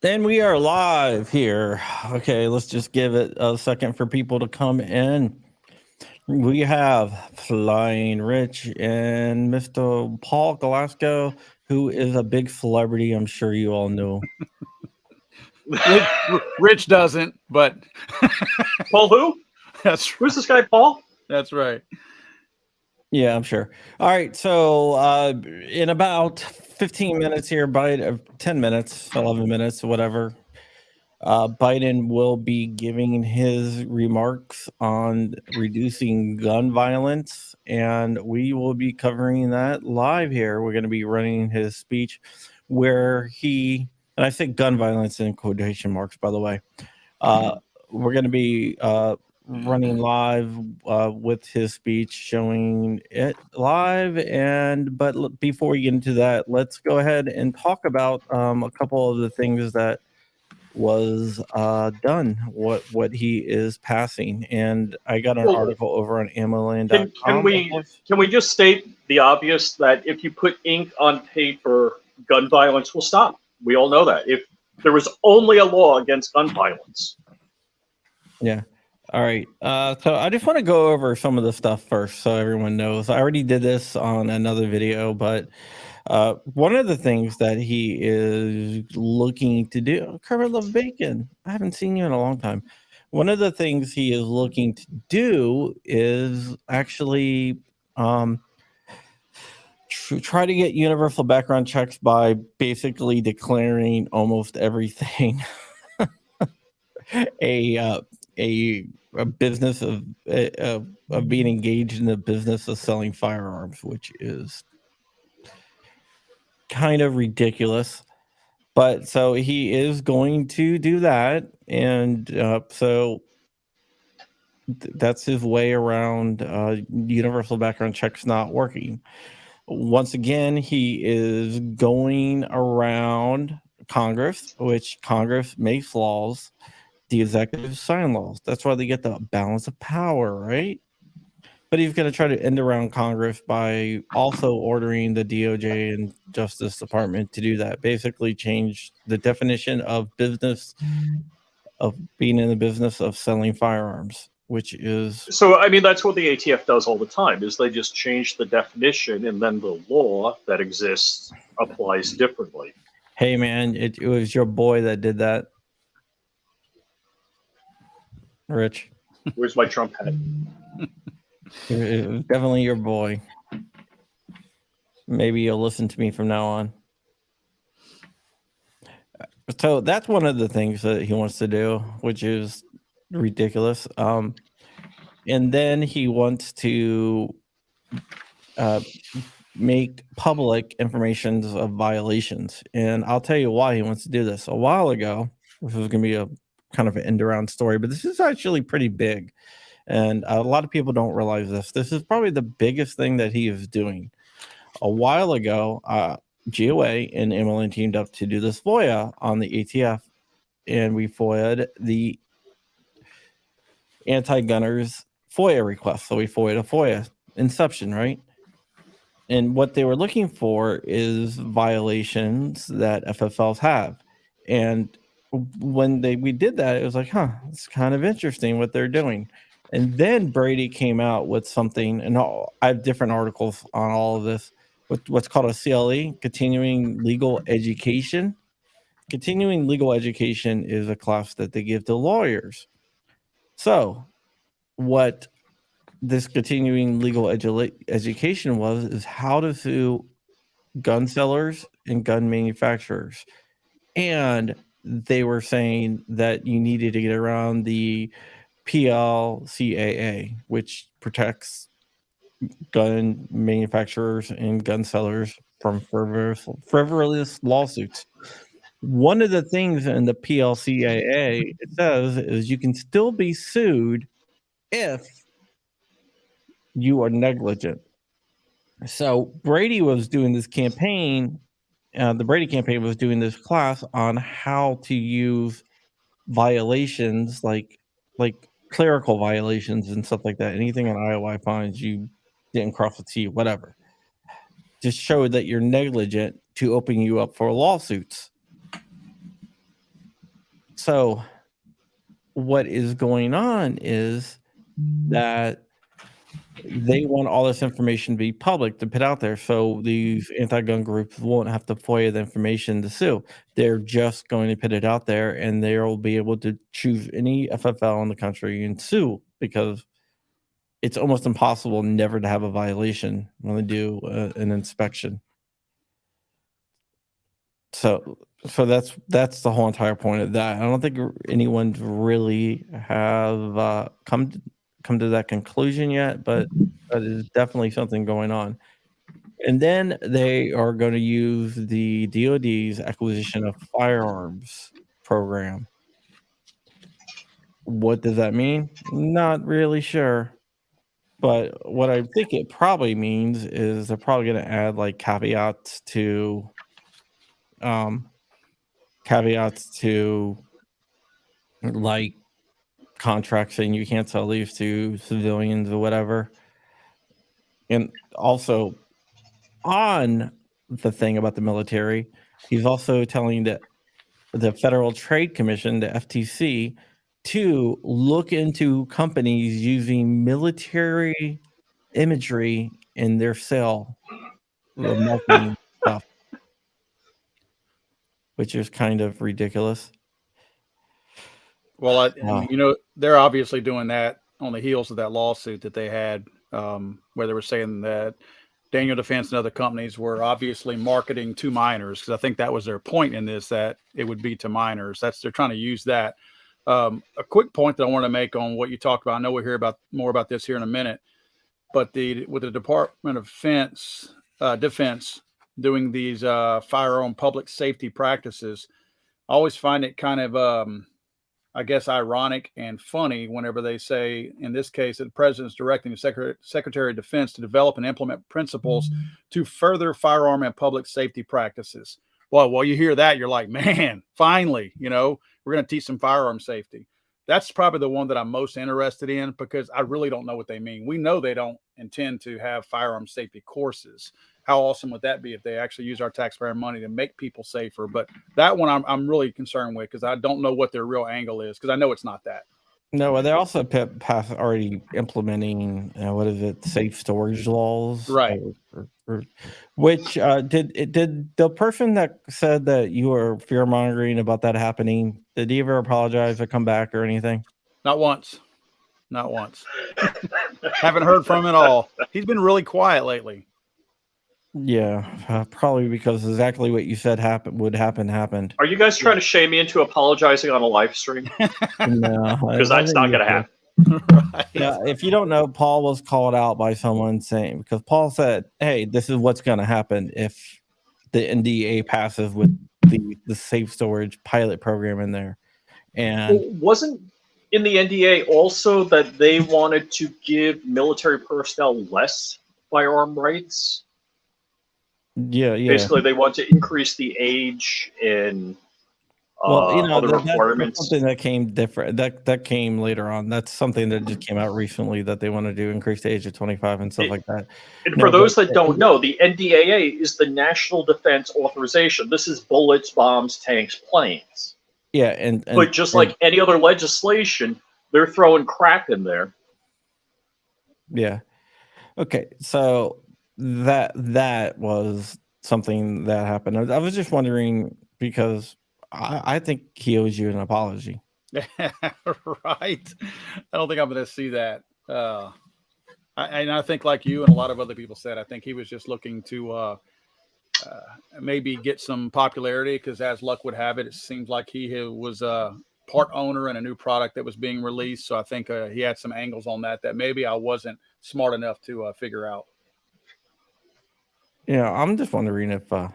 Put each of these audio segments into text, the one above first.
And we are live here. Okay, let's just give it a second for people to come in. We have Flying Rich and Mr. Paul Glasco, who is a big celebrity. I'm sure you all know. Rich doesn't, but Paul who? that's Who's this guy, Paul? that's right. Yeah, I'm sure. All right, so in about 15 minutes here, by 10 minutes, 11 minutes, whatever, Biden will be giving his remarks on reducing gun violence, and we will be covering that live here. We're going to be running his speech where and I say gun violence in quotation marks, by the way. We're going to be running live with his speech, showing it live. But before we get into that, let's go ahead and talk about a couple of the things that was done, what he is passing. And I got an article over on Can ammoland.com. we just state the obvious that if you put ink on paper, gun violence will stop? We all know that. If there was only a law against gun violence. Yeah. All right. So I just want to go over some of the stuff first so everyone knows. I already did this on another video, but one of the things that he is looking to do, Kermit Love Bacon, I haven't seen you in a long time. One of the things he is looking to do is actually try to get universal background checks by basically declaring almost everything a business of being engaged in the business of selling firearms, which is kind of ridiculous. But so he is going to do that, and so that's his way around universal background checks not working. Once again, he is going around Congress, which Congress makes laws. The executive sign laws. That's why they get the balance of power, right? But he's going to try to end around Congress by also ordering the DOJ and Justice Department to do that. Basically, change the definition of business, of being in the business of selling firearms, which is. So, I mean, that's what the ATF does all the time, is they just change the definition and then the law that exists applies differently. Hey, man, it was your boy that did that. Rich. Where's my Trump hat? It was definitely your boy. Maybe you'll listen to me from now on. So that's one of the things that he wants to do, which is ridiculous. And then he wants to make public information of violations. And I'll tell you why he wants to do this. A while ago, this is going to be a kind of an end around story, but this is actually pretty big. And a lot of people don't realize this. This is probably the biggest thing that he is doing. A while ago, GOA and MLN teamed up to do this FOIA on the ATF, and we FOIA'd the anti-gunners FOIA request. So we FOIA'd a FOIA inception, right? And what they were looking for is violations that FFLs have. And when we did that, it was like, it's kind of interesting what they're doing. And then Brady came out with something, and I have different articles on all of this, with what's called a CLE, continuing legal education. Continuing legal education is a class that they give to lawyers. So what this continuing legal education is how to sue gun sellers and gun manufacturers. And they were saying that you needed to get around the PLCAA, which protects gun manufacturers and gun sellers from frivolous lawsuits. One of the things in the PLCAA it says is you can still be sued if you are negligent. So Brady was doing this campaign. The Brady campaign was doing this class on how to use violations like clerical violations and stuff like that. Anything on IOI finds you didn't cross the T, whatever. Just show that you're negligent to open you up for lawsuits. So what is going on is that they want all this information to be public, to put out there, so these anti-gun groups won't have to FOIA the information to sue. They're just going to put it out there, and they'll be able to choose any FFL in the country and sue, because it's almost impossible never to have a violation when they do an inspection. So that's the whole entire point of that. I don't think anyone's really have come to that conclusion yet, but that is definitely something going on. And then they are going to use the DoD's acquisition of firearms program. What does that mean? Not really sure. But what I think it probably means is they're probably going to add like caveats to like contracts saying you can't sell these to civilians or whatever. And also on the thing about the military, he's also telling the Federal Trade Commission, the FTC, to look into companies using military imagery in their sale, the marketing stuff, which is kind of ridiculous. Well, they're obviously doing that on the heels of that lawsuit that they had, where they were saying that Daniel Defense and other companies were obviously marketing to minors, because I think that was their point in this, that it would be to minors. They're trying to use that. A quick point that I want to make on what you talked about. I know we'll hear more about this here in a minute, but with the Department of Defense doing these firearm public safety practices, I always find it kind of I guess ironic and funny whenever they say, in this case, that the president is directing the Secretary of Defense to develop and implement principles to further firearm and public safety practices. Well, while you hear that, you're like, man, finally, we're going to teach some firearm safety. That's probably the one that I'm most interested in, because I really don't know what they mean. We know they don't intend to have firearm safety courses. How awesome would that be if they actually use our taxpayer money to make people safer? But that one I'm really concerned with, because I don't know what their real angle is, because I know it's not that. No, well, they're also already implementing what is it, safe storage laws, Right? Which did the person that said that you were fear mongering about that happening? Did he ever apologize or come back or anything? Not once. Haven't heard from him at all. He's been really quiet lately. Yeah, probably because exactly what you said happened. Are you guys trying to shame me into apologizing on a live stream? No, because that's not going to happen. Right. Yeah, if you don't know, Paul was called out by someone saying, because Paul said, "Hey, this is what's going to happen if the NDA passes with the safe storage pilot program in there." And wasn't in the NDA also that they wanted to give military personnel less firearm rights? Yeah. Basically, they want to increase the age and other requirements. That's something that came different. That came later on. That's something that just came out recently, that they want to do, increase the age to 25 and stuff like that. And for those that don't know, the NDAA is the National Defense Authorization. This is bullets, bombs, tanks, planes. Yeah, but just like any other legislation, they're throwing crap in there. Yeah. Okay, so that was something that happened. I was just wondering, because I think he owes you an apology. Right. I don't think I'm going to see that. I think, like you and a lot of other people said, I think he was just looking to maybe get some popularity, because as luck would have it, it seems like he was part owner in a new product that was being released. So I think he had some angles on that maybe I wasn't smart enough to figure out. Yeah, I'm just wondering if I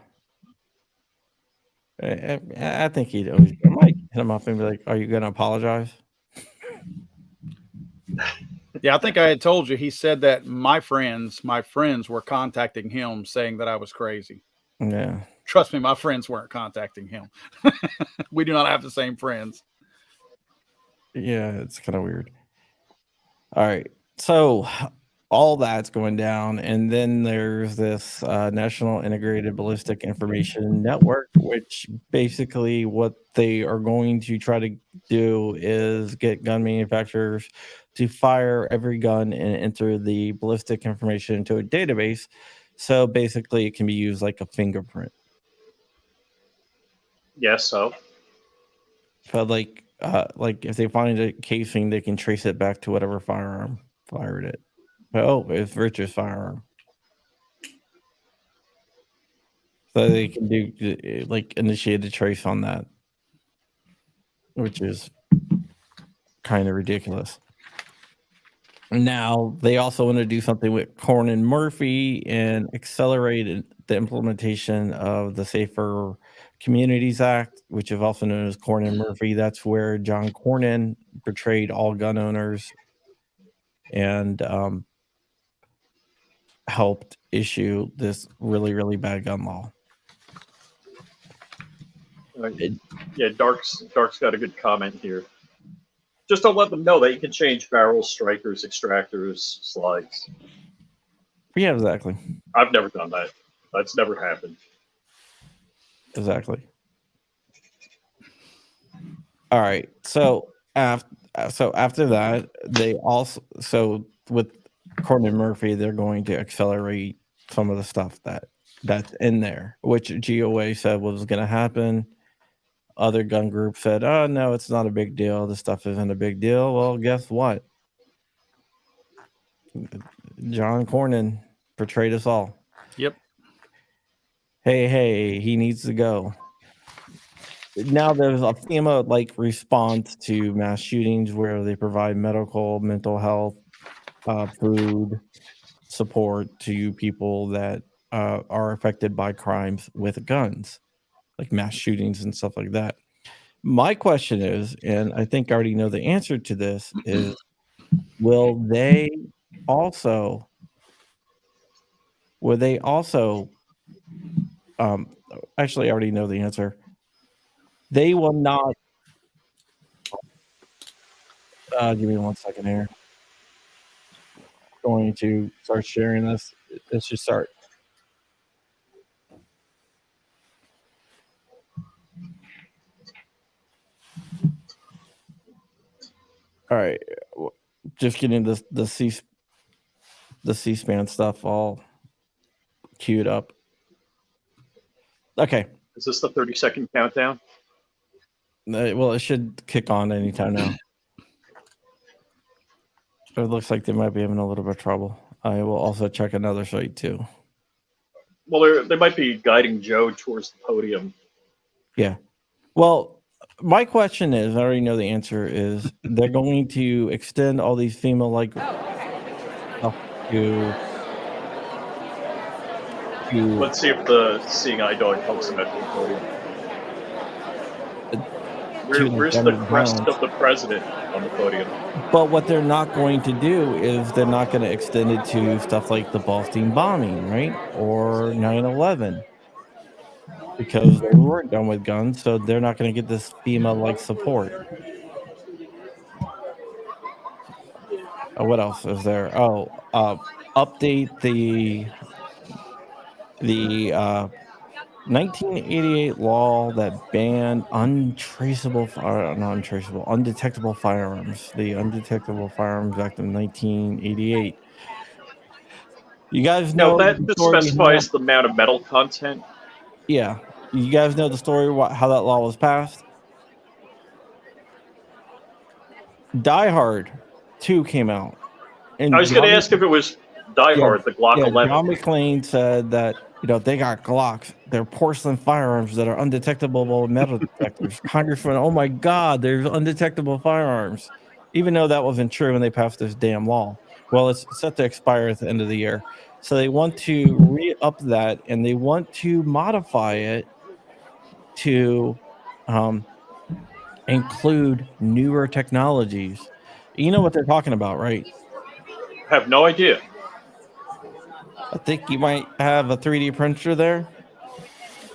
think he'd owes you. I might hit him up and be like, "Are you going to apologize?" Yeah, I think I had told you. He said that my friends were contacting him saying that I was crazy. Yeah. Trust me, my friends weren't contacting him. We do not have the same friends. Yeah, it's kind of weird. All right. So all that's going down, and then there's this National Integrated Ballistic Information Network, which basically what they are going to try to do is get gun manufacturers to fire every gun and enter the ballistic information into a database, so basically it can be used like a fingerprint. Yes, so But like if they find a casing, they can trace it back to whatever firearm fired it. Oh, it's Richard's firearm. So they can do like initiate a trace on that, which is kind of ridiculous. Now they also want to do something with Cornyn Murphy and accelerate the implementation of the Safer Communities Act, which is also known as Cornyn Murphy. That's where John Cornyn portrayed all gun owners and helped issue this really, really bad gun law. yeah, Dark's got a good comment here. Just don't let them know that you can change barrels, strikers, extractors, slides. Yeah, exactly. I've never done that. That's never happened. Exactly. All right. So after that, they also with Cornyn Murphy, they're going to accelerate some of the stuff that's in there, which GOA said was going to happen. Other gun groups said, "Oh no, it's not a big deal. This stuff isn't a big deal." Well, guess what? John Cornyn portrayed us all. Yep. Hey, he needs to go. Now there's a FEMA like response to mass shootings where they provide medical, mental health, food support to people that are affected by crimes with guns, like mass shootings and stuff like that. My question is, and I think I already know the answer to this, is will they also actually I already know the answer. They will not give me 1 second here. Going to start sharing this. Let's just start. All right, just getting the C-SPAN stuff all queued up. Okay. Is this the 30-second countdown? Well, it should kick on anytime now. It looks like they might be having a little bit of trouble. I will also check another site too. Well, they might be guiding Joe towards the podium. Yeah. Well, my question is, I already know the answer is they're going to extend all these FEMA like to Let's see if the seeing eye dog helps him at the podium. Where's the crest of the president on the podium? But what they're not going to do is they're not going to extend it to stuff like the Boston bombing, right? Or 9/11. Because they weren't done with guns, so they're not going to get this FEMA-like support. What else is there? Oh, update the 1988 law that banned undetectable firearms. The Undetectable Firearms Act of 1988. You guys know that just specifies the amount of metal content. Yeah. You guys know the story how that law was passed? Die Hard 2 came out. And I was going to ask if it was Die Hard, the Glock 11. John McClane said that, they got Glocks. They're porcelain firearms that are undetectable with metal detectors. Congress went, oh my God, there's undetectable firearms. Even though that wasn't true when they passed this damn law. Well, it's set to expire at the end of the year. So they want to re-up that, and they want to modify it to include newer technologies. You know what they're talking about, right? I have no idea. I think you might have a 3D printer there.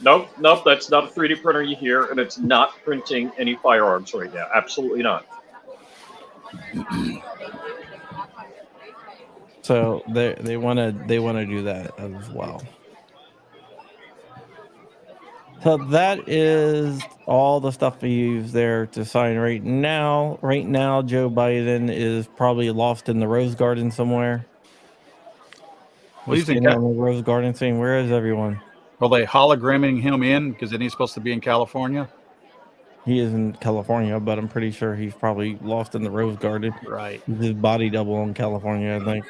Nope, that's not a 3D printer you hear, and it's not printing any firearms right now. Absolutely not. So they want to do that as well. So that is all the stuff we use there to sign right now. Right now, Joe Biden is probably lost in the Rose Garden somewhere. Well, Just he's in. standing on the Rose Garden saying, "Where is everyone?" Are they hologramming him in because then he's supposed to be in California? He is in California, but I'm pretty sure he's probably lost in the Rose Garden. Right. His body double in California, I think.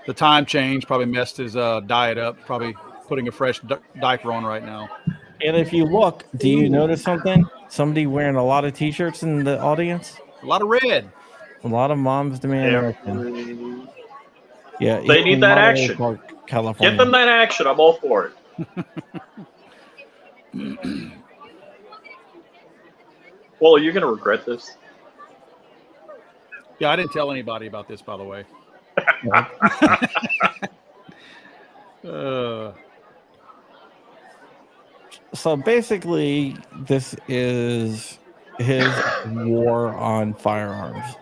The time change probably messed his diet up. Probably putting a fresh diaper on right now. And if you look, do you notice something? Somebody wearing a lot of T-shirts in the audience. A lot of red. A lot of moms demand action. Yeah, They need that action. Park, California. Get them that action. I'm all for it. Well, you're going to regret this. Yeah, I didn't tell anybody about this, by the way. So basically, this is his war on firearms.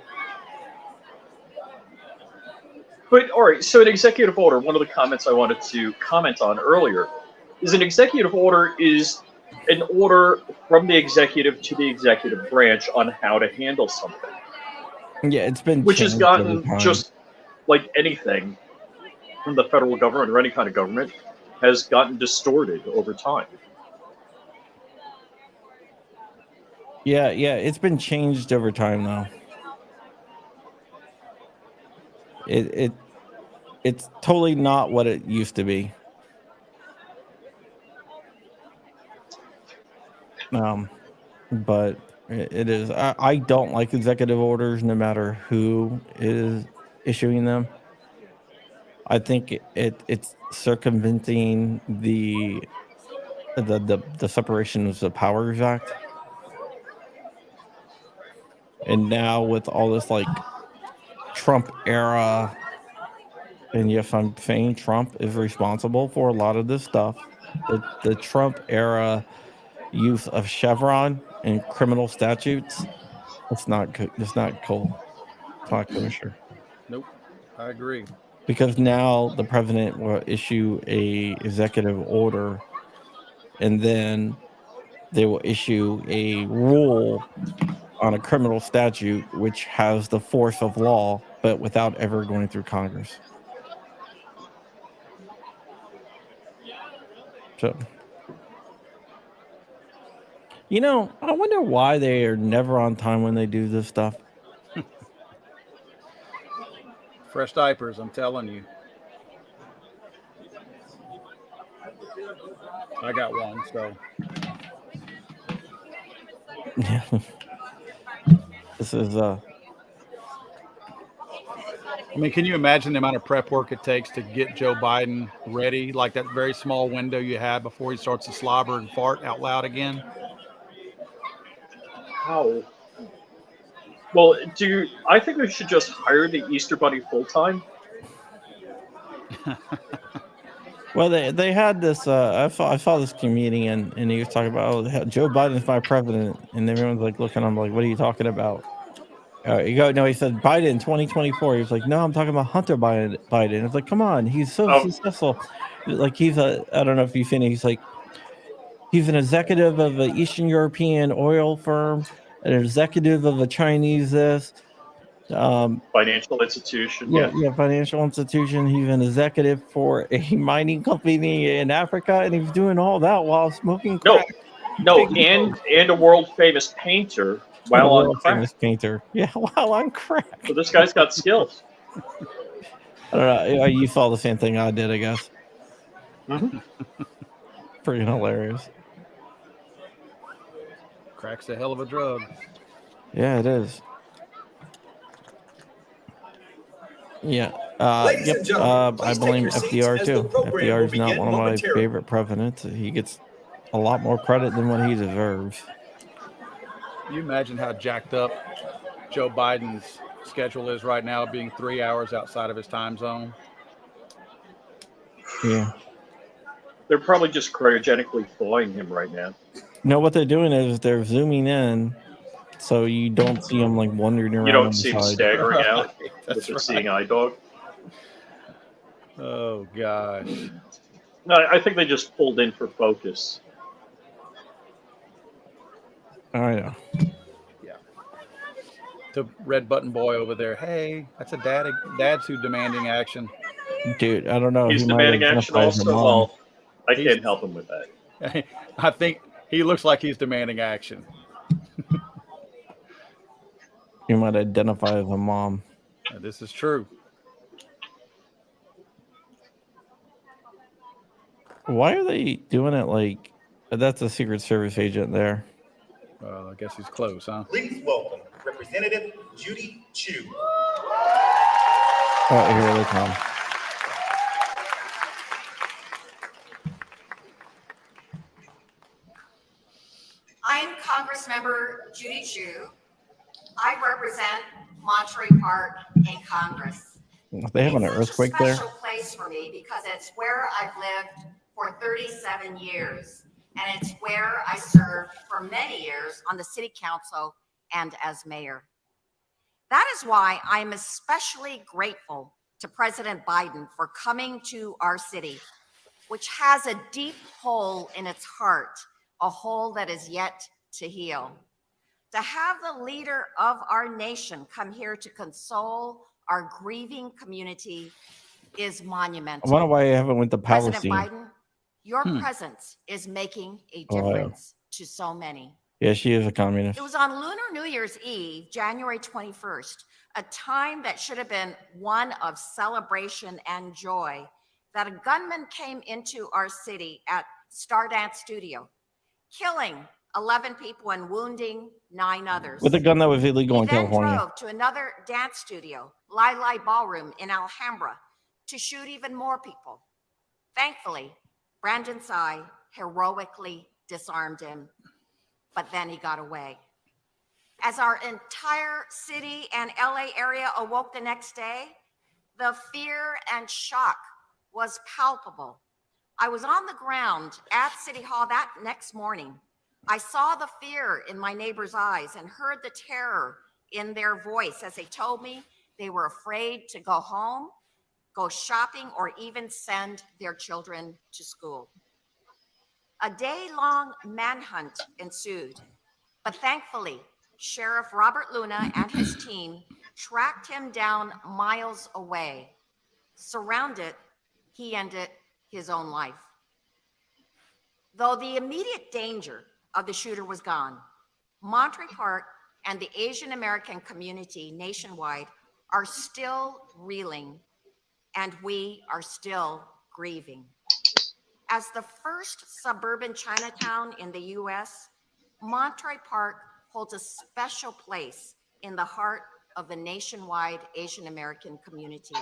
But all right, so an executive order, one of the comments I wanted to comment on earlier, is an executive order is an order from the executive to the executive branch on how to handle something. Yeah, it's been which has gotten, just like anything from the federal government or any kind of government, has gotten distorted over time. Yeah, it's been changed over time though. It's totally not what it used to be. But it is. I don't like executive orders, no matter who is issuing them. I think it's circumventing the Separation of the Powers Act. And now with all this like Trump era, and yes, I'm saying Trump is responsible for a lot of this stuff. The Trump era use of Chevron and criminal statutes, it's not good. It's not cool. It's not kosher. Nope, I agree. Because now the president will issue a executive order, and then they will issue a rule on a criminal statute which has the force of law, but without ever going through Congress. So, I wonder why they are never on time when they do this stuff. Fresh diapers, I'm telling you. I got one, so. This is I mean, can you imagine the amount of prep work it takes to get Joe Biden ready? Like that very small window you have before he starts to slobber and fart out loud again? How? Well, I think we should just hire the Easter Bunny full time? Well, they had this. I saw this comedian, and he was talking about, oh, Joe Biden's my president, and everyone's like looking. I'm like, what are you talking about? He said Biden 2024. He was like, no, I'm talking about Hunter Biden. It's like, come on, he's so successful. Like I don't know if you've seen it. He's like, he's an executive of an Eastern European oil firm, an executive of a Chinese financial institution. Yeah, financial institution. He's an executive for a mining company in Africa, and he's doing all that while smoking crack. No, and a world famous painter while on crack. Famous painter, yeah, while on crack. So this guy's got skills. I don't know. You saw the same thing I did, I guess. Mm-hmm. Pretty hilarious. Crack's a hell of a drug. Yeah, it is. Yeah. Yep. I blame FDR too. FDR is not one of my favorite presidents. He gets a lot more credit than what he deserves. Can you imagine how jacked up Joe Biden's schedule is right now, being 3 hours outside of his time zone? Yeah. They're probably just cryogenically thawing him right now. No, what they're doing is they're zooming in, so you don't see him like wandering around. You don't see him staggering out with a seeing eye dog. Oh gosh. No, I think they just pulled in for focus. I know. Yeah. The red button boy over there. Hey, that's a dad's who demanding action. Dude, I don't know. He's He might demanding action identify as a also. mom. Well, I He's can't help him with that. I think he looks like he's demanding action. He might identify as a mom. This is true. Why are they doing it like that's a Secret Service agent there? Well, I guess he's close, huh? Please welcome Representative Judy Chu. Oh, here they come. I'm Congressmember Judy Chu. I represent Monterey Park in Congress. They having an It's such earthquake a there? special place for me because it's where I've lived for 37 years, and it's where I served for many years on the city council and as mayor. That is why I'm especially grateful to President Biden for coming to our city, which has a deep hole in its heart, a hole that is yet to heal. To have the leader of our nation come here to console our grieving community is I monumental. wonder why I haven't went to President Palestine. Biden, your presence is making a Oh, yeah. difference to so many. Yeah, she is a communist. It was on Lunar New Year's Eve, January 21st, a time that should have been one of celebration and joy, that a gunman came into our city at Stardance Studio, killing 11 people and wounding 9 others. With a gun that was illegal He in then California. drove to another dance studio, Lai Lai Ballroom in Alhambra, to shoot even more people. Thankfully, Brandon Tsai heroically disarmed him, but then he got away. As our entire city and LA area awoke the next day, the fear and shock was palpable. I was on the ground at City Hall that next morning. I saw the fear in my neighbors' eyes and heard the terror in their voice as they told me they were afraid to go home, go shopping, or even send their children to school. A day-long manhunt ensued, but thankfully, Sheriff Robert Luna and his team tracked him down miles away. Surrounded, he ended his own life. Though the immediate danger of the shooter was gone, Monterey Park and the Asian American community nationwide are still reeling, and we are still grieving. As the first suburban Chinatown in the US, Monterey Park holds a special place in the heart of the nationwide Asian American community.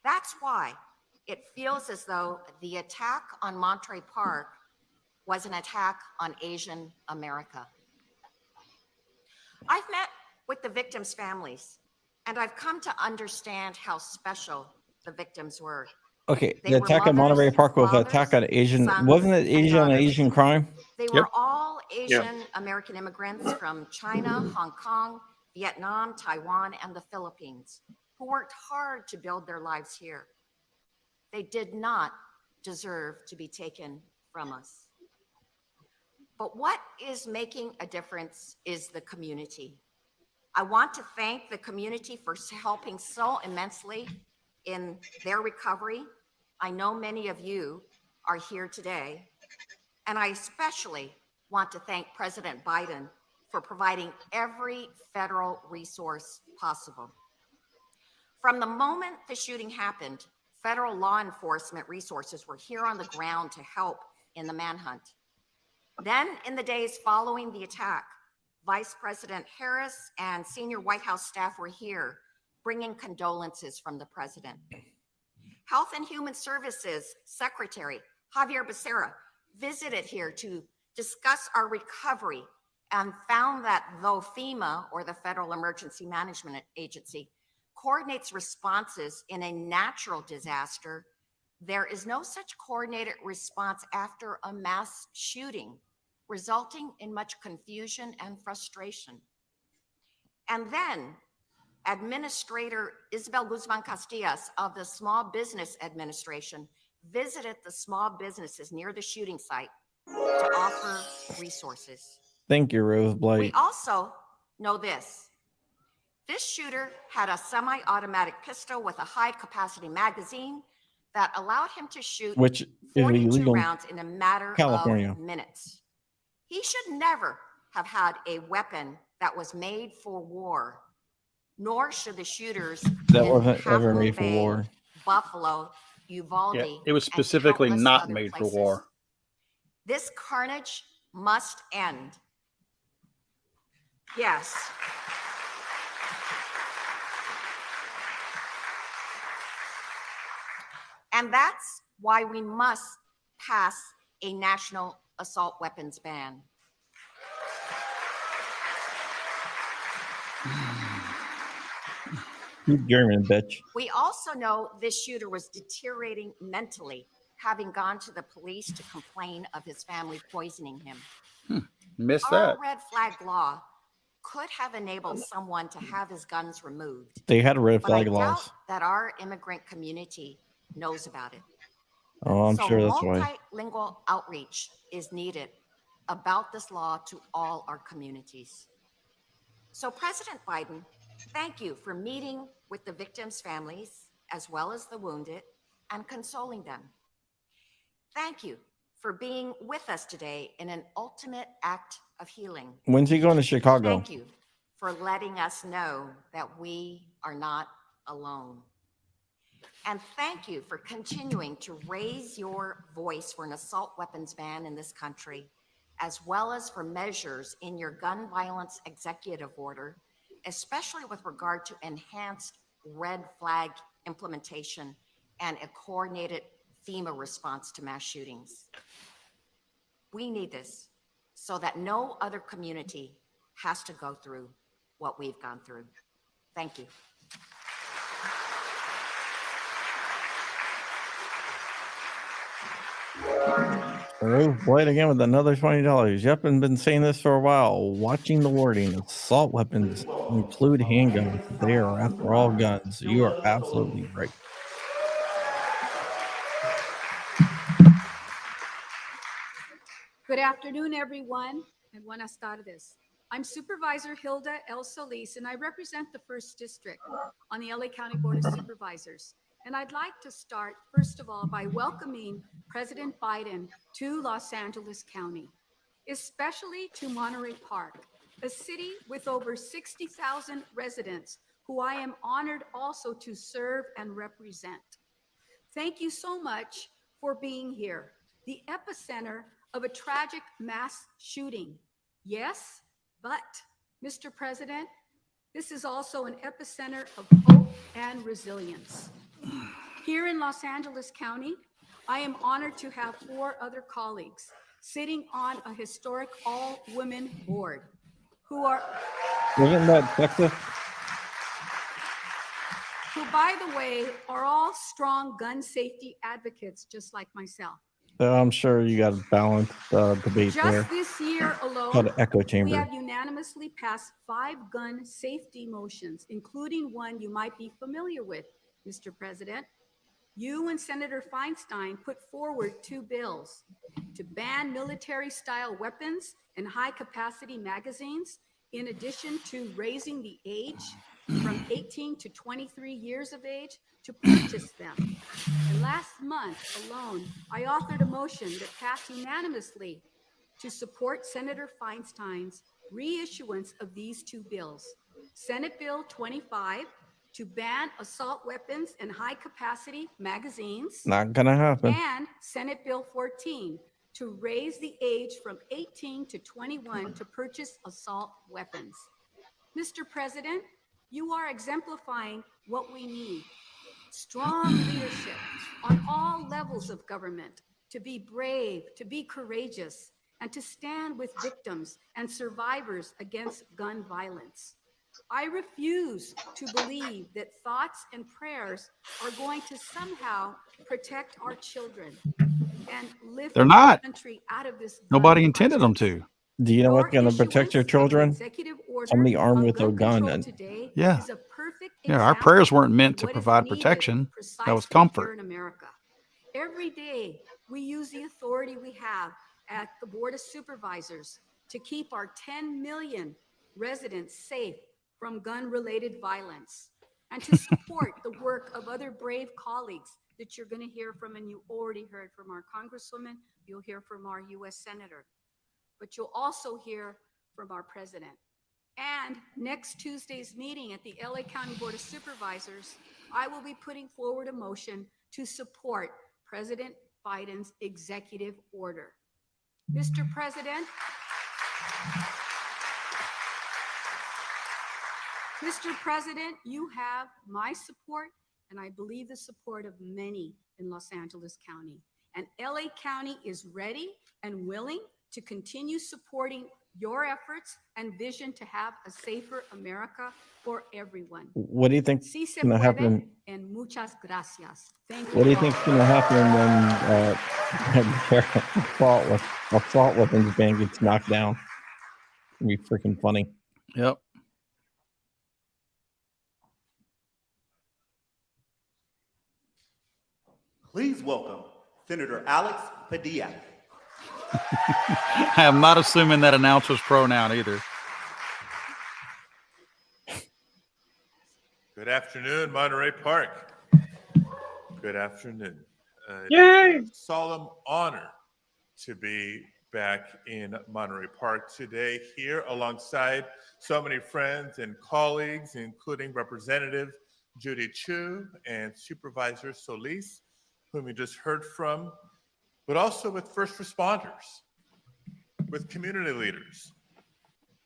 That's why it feels as though the attack on Monterey Park was an attack on Asian America. I've met with the victims' families, and I've come to understand how special the victims were. Okay, They the were attack on Monterey mothers, Park was an fathers, attack on Asian. sons, Wasn't it and Asian on daughters. Asian crime? They were all Asian American immigrants from China, Hong Kong, Vietnam, Taiwan, and the Philippines, who worked hard to build their lives here. They did not deserve to be taken from us. But what is making a difference is the community. I want to thank the community for helping so immensely in their recovery. I know many of you are here today, and I especially want to thank President Biden for providing every federal resource possible. From the moment the shooting happened, federal law enforcement resources were here on the ground to help in the manhunt. Then, in the days following the attack, Vice President Harris and senior White House staff were here bringing condolences from the president. Health and Human Services Secretary Javier Becerra visited here to discuss our recovery and found that though FEMA, or the Federal Emergency Management Agency, coordinates responses in a natural disaster, there is no such coordinated response after a mass shooting, resulting in much confusion and frustration. And then, Administrator Isabel Guzman Castillas of the Small Business Administration visited the small businesses near the shooting site to offer resources. Thank you, Rose Blight. We also know this. This shooter had a semi-automatic pistol with a high-capacity magazine that allowed him to shoot Which is 42 illegal rounds in a matter California. of minutes. He should never have had a weapon that was made for war, nor should the shooters that in wasn't Half ever Moon made for Bay, war. Buffalo, Uvalde, Yeah, it was and specifically countless not other made places. for war. This carnage must end. Yes. And that's why we must pass a national assault weapons ban. You German bitch. We also know this shooter was deteriorating mentally, having gone to the police to complain of his family poisoning him. Missed Our that. red flag law could have enabled someone to have his guns removed. They had red But I flag laws. doubt that our immigrant community knows about it. Oh, I'm So sure that's why. multilingual outreach is needed about this law to all our communities. So President Biden, thank you for meeting with the victims' families as well as the wounded and consoling them. Thank you for being with us today in an ultimate act of healing. When's he going to Chicago? Thank you for letting us know that we are not alone. And thank you for continuing to raise your voice for an assault weapons ban in this country, as well as for measures in your gun violence executive order, especially with regard to enhanced red flag implementation and a coordinated FEMA response to mass shootings. We need this so that no other community has to go through what we've gone through. Thank you. Rose Blight again with another $20. Yep, and been saying this for a while. Watching the wording. Assault weapons include handguns. They are, after all, guns. You are absolutely right. Good afternoon, everyone. And when I started this, I'm Supervisor Hilda L. Solis, and I represent the 1st District on the LA County Board of Supervisors. And I'd like to start, first of all, by welcoming President Biden to Los Angeles County, especially to Monterey Park, a city with over 60,000 residents who I am honored also to serve and represent. Thank you so much for being here, the epicenter of a tragic mass shooting. Yes, but Mr. President, this is also an epicenter of hope and resilience. Here in Los Angeles County, I am honored to have 4 other colleagues sitting on a historic all-women board who are, Wasn't that Texas? who, by the way, are all strong gun safety advocates, just like myself. I'm sure you got a balanced debate there. Just this year Called alone, an echo we chamber. have unanimously passed 5 gun safety motions, including one you might be familiar with, Mr. President. You and Senator Feinstein put forward 2 bills to ban military-style weapons and high-capacity magazines, in addition to raising the age from 18 to 23 years of age to purchase them. And last month alone, I authored a motion that passed unanimously to support Senator Feinstein's reissuance of these 2 bills. Senate Bill 25 to ban assault weapons and high-capacity magazines, Not gonna happen. and Senate Bill 14 to raise the age from 18 to 21 to purchase assault weapons. Mr. President, you are exemplifying what we need. Strong leadership on all levels of government, to be brave, to be courageous, and to stand with victims and survivors against gun violence. I refuse to believe that thoughts and prayers are going to somehow protect our children and lift They're our not. country out of this. Nobody gun intended them crisis. to. Do you know what's Your gonna protect your issuance of an children? executive order Somebody armed on with a gun control and today Yeah. is a perfect Yeah, our example prayers weren't meant of to what is provide needed protection. That was precisely comfort. here in America. Every day, we use the authority we have at the Board of Supervisors to keep our 10 million residents safe from gun-related violence and to support the work of other brave colleagues that you're going to hear from, and you already heard from our Congresswoman, you'll hear from our U.S. Senator, but you'll also hear from our President. And next Tuesday's meeting at the LA County Board of Supervisors, I will be putting forward a motion to support President Biden's executive order. Mr. President, you have my support, and I believe the support of many in Los Angeles County. And LA County is ready and willing to continue supporting your efforts and vision to have a safer America for everyone. What do you think Sí is se going to puede, happen? and muchas gracias. Thank What do you all. think is going to happen when assault weapons ban gets knocked down? It'd be freaking funny. Yep. Please welcome Senator Alex Padilla. I am not assuming that announcer's pronoun either. Good afternoon, Monterey Park. Good afternoon. Yay! It is a solemn honor to be back in Monterey Park today, here alongside so many friends and colleagues, including Representative Judy Chu and Supervisor Solis, whom you just heard from, but also with first responders, with community leaders,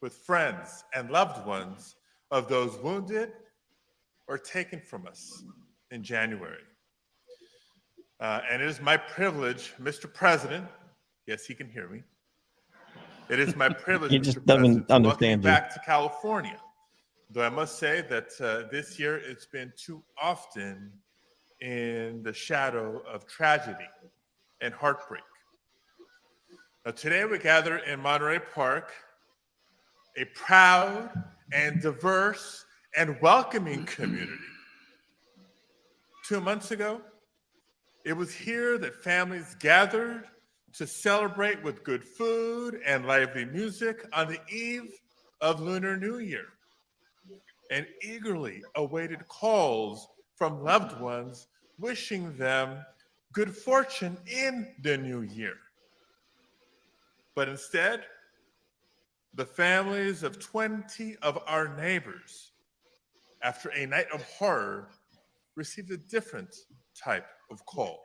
with friends and loved ones of those wounded or taken from us in January. And it is my privilege, Mr. President, yes, he can hear me. It is my privilege, He just Mr. doesn't President, to welcome you understand you. back to California. Though I must say that this year it's been too often in the shadow of tragedy and heartbreak. Now, today we gather in Monterey Park, a proud and diverse and welcoming community. 2 months ago, it was here that families gathered to celebrate with good food and lively music on the eve of Lunar New Year, and eagerly awaited calls from loved ones wishing them good fortune in the new year. But instead, the families of 20 of our neighbors, after a night of horror, received a different type of call.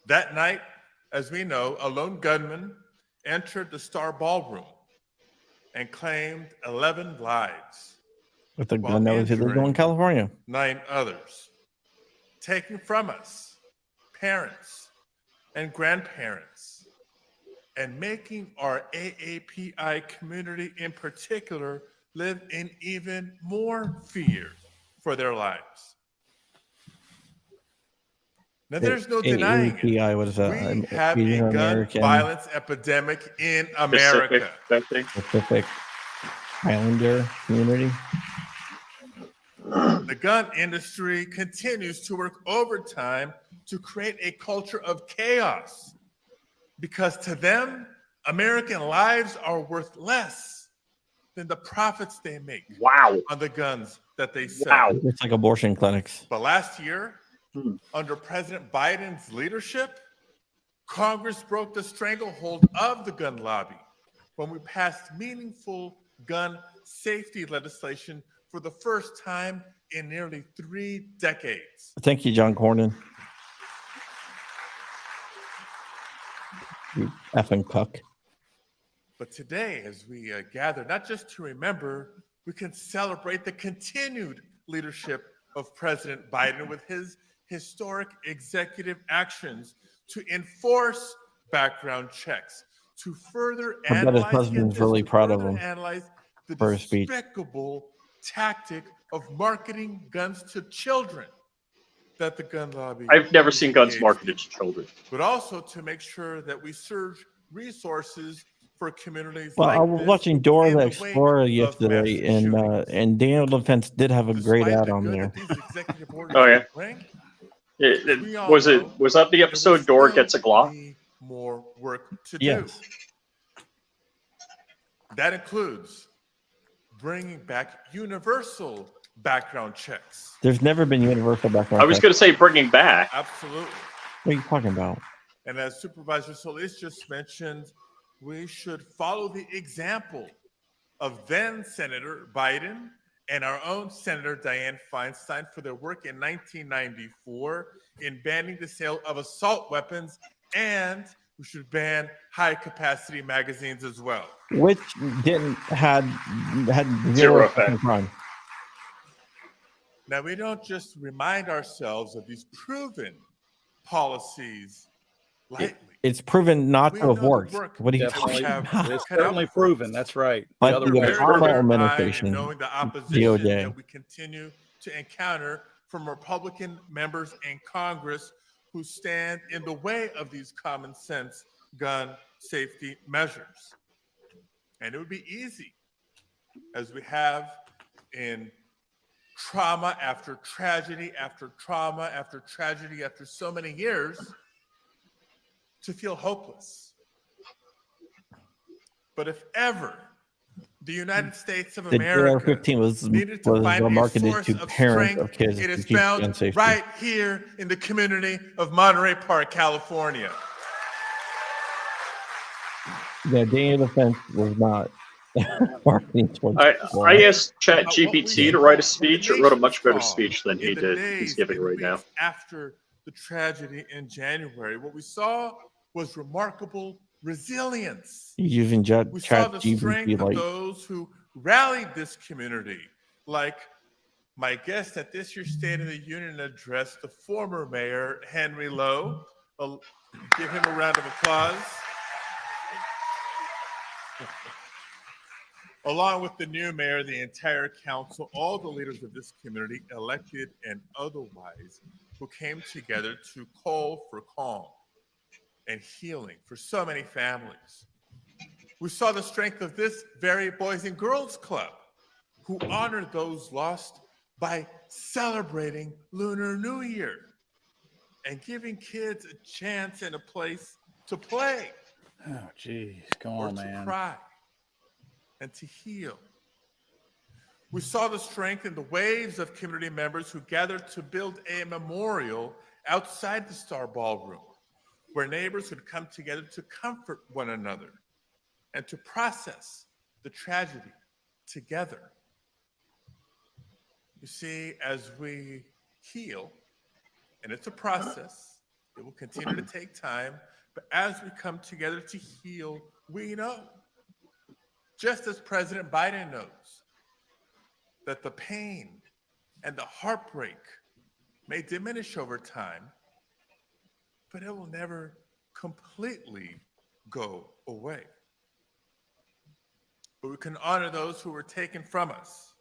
That night, as we know, a lone gunman entered the Star Ballroom and claimed 11 lives, With a while gun that was illegal in injuring California. 9 others, taking from us parents and grandparents, and making our AAPI community in particular live in even more fear for their lives. Now, there's no denying it. AAPI was We have a Asian gun American violence epidemic in America. Pacific Islander community. The gun industry continues to work overtime to create a culture of chaos because to them, American lives are worth less than the profits they make on the guns that they sell. It's like abortion clinics. But last year, under President Biden's leadership, Congress broke the stranglehold of the gun lobby when we passed meaningful gun safety legislation for the first time in nearly 3 decades. Thank you, John Cornyn. You effing cuck. But today, as we gather, not just to remember, we can celebrate the continued leadership of President Biden with his historic executive actions to enforce background checks, to further I bet his analyze, husband's really proud of him analyze the for his speech. despicable tactic of marketing guns to children that the gun lobby. I've never seen guns engaged marketed in. to children. But also to make sure that we surge resources for communities Well, like I was this watching Dora in the the wake Explorer of yesterday, mass shootings. and Daniel Defense did have a great Despite ad the on good there. that these executive orders Oh will yeah. bring, we all Was know that the there will episode Dora still gets a Glock? be more work to do. Yes. That includes bringing back universal background checks. There's never been universal background I was checks. going to say bringing back. Absolutely. What are you talking about? And as Supervisor Solis just mentioned, we should follow the example of then Senator Biden and our own Senator Dianne Feinstein for their work in 1994 in banning the sale of assault weapons, and we should ban high-capacity magazines as well. Which had Zero zero effect. crime. Now, we don't just remind ourselves of these proven policies lightly. It's proven not We to know have the worked. work What are you that we talking have about? It's cut out certainly for us. proven. That's right. But The other the We're way very Obama clear-eyed administration, in knowing the opposition DOJ. that we continue to encounter from Republican members in Congress who stand in the way of these common sense gun safety measures. And it would be easy, as we have in trauma after tragedy after trauma after tragedy after so many years, to feel hopeless. But if ever the United States of The America AR-15 was needed to find a marketed source to of parents strength, of kids it to is keep gun found safety. right here in the community of Monterey Park, California. Yeah, Daniel Defense was not marketing towards people. I asked What we ChatGPT to saw write a when the speech. It wrote a nation much better saw speech than he in the did. days He's giving and right now. weeks after the tragedy in January, what we saw was remarkable resilience. Using We saw the ChatGPT strength of like those who rallied this community, like my guest at this year's State of the Union address, the former mayor, Henry Lowe. Give him a round of applause. Along with the new mayor, the entire council, all the leaders of this community, elected and otherwise, who came together to call for calm and healing for so many families. We saw the strength of this very Boys and Girls Club, who honored those lost by celebrating Lunar New Year and giving kids a chance and a place to play. Oh, geez. Come Or on, to man. cry and to heal. We saw the strength in the waves of community members who gathered to build a memorial outside the Star Ballroom, where neighbors would come together to comfort one another and to process the tragedy together. You see, as we heal, and it's a process, it will continue to take time, but as we come together to heal, we know, just as President Biden knows, that the pain and the heartbreak may diminish over time, but it will never completely go away. But we can honor those who were taken from us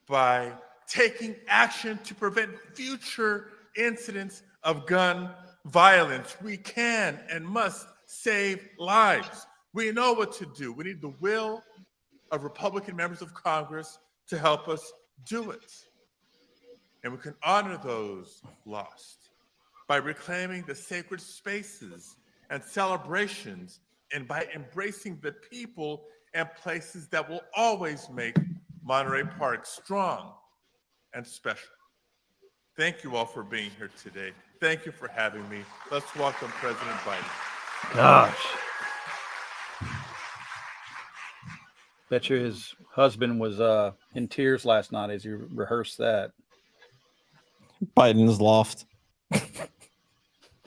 by taking action to prevent future incidents of gun violence. We can and must save lives. We know what to do. We need the will of Republican members of Congress to help us do it. And we can honor those lost by reclaiming the sacred spaces and celebrations, and by embracing the people and places that will always make Monterey Park strong and special. Thank you all for being here today. Thank you for having me. Let's welcome President Biden. Gosh. Bet you his husband was in tears last night as he rehearsed that. Biden's loft.